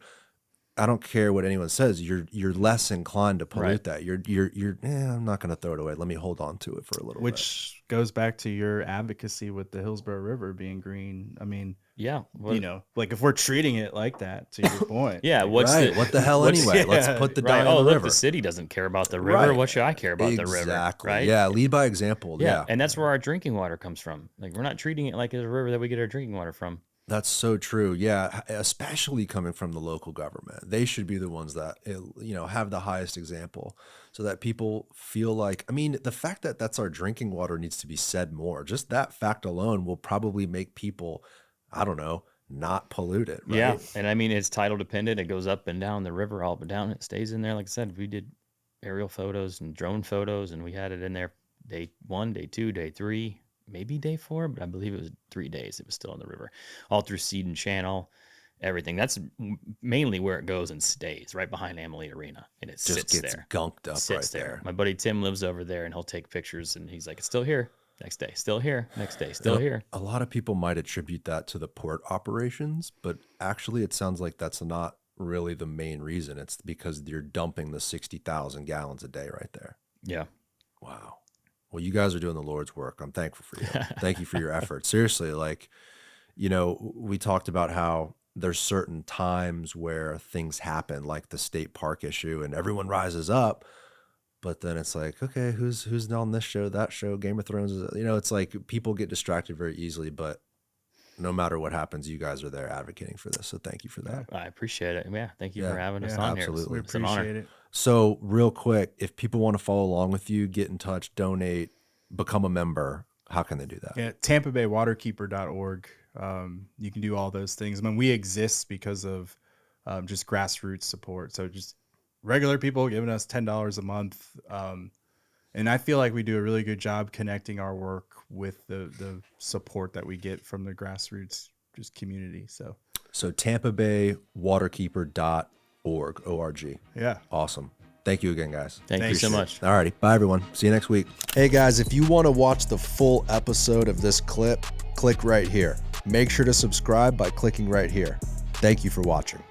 I don't care what anyone says. You're less inclined to pollute that. I'm not going to throw it away. Let me hold on to it for a little bit. Which goes back to your advocacy with the Hillsborough River being green. I mean, yeah, you know, like if we're treating it like that, to your point. Yeah, like, what the hell anyway? Let's put the dime in the look, river. the city doesn't care about the river. Right. What should I care about the river? Exactly. Right? Yeah, lead by example. Yeah. And that's where our drinking water comes from. Like we're not treating it like it's a river that we get our drinking water from. That's so true. Yeah, especially coming from the local government. They should be the ones that, you know, have the highest example so that people feel like, I mean, the fact that that's our drinking water needs to be said more. Just that fact alone will probably make people, I don't know, not pollute it. Right? Yeah. And I mean, it's tidal dependent. It goes up and down the river, all but down. It stays in there. Like I said, we did aerial photos and drone photos, and we had it in there day 1, day 2, day 3. Maybe day 4, but I believe it was 3 days. It was still in the river, all through Seed Channel, everything. That's mainly where it goes and stays, right behind Amalie Arena, and it Just sits gets there, gunked up sits right there. there. My buddy Tim lives over there, and he'll take pictures, and he's like, "It's still here." Next day, still here. Next day, still here. A lot of people might attribute that to the port operations, but actually, it sounds like that's not really the main reason. It's because you're dumping the 60,000 gallons a day right there. Yeah. Wow. Well, you guys are doing the Lord's work. I'm thankful for you. Thank you for your efforts. Seriously, like, you know, we talked about how there's certain times where things happen, like the state park issue, and everyone rises up. But then it's like, okay, who's on this show, that show, Game of Thrones? You know, it's like people get distracted very easily. But no matter what happens, you guys are there advocating for this. So thank you for that. I appreciate it. Yeah. Thank you Yeah. for having us Yeah, on absolutely. here. We It's an honor. appreciate it. So real quick, if people want to follow along with you, get in touch, donate, become a member, how can they do that? Yeah, TampaBayWaterkeeper.org. You can do all those things. I mean, we exist because of just grassroots support. So just regular people giving us $10 a month. And I feel like we do a really good job connecting our work with the support that we get from the grassroots just community. So TampaBayWaterkeeper.org, O-R-G. yeah. Awesome. Thank you again, guys. Thank you so much. All righty. Bye, everyone. See you next week. Hey, guys, if you want to watch the full episode of this clip, click right here. Make sure to subscribe by clicking right here. Thank you for watching.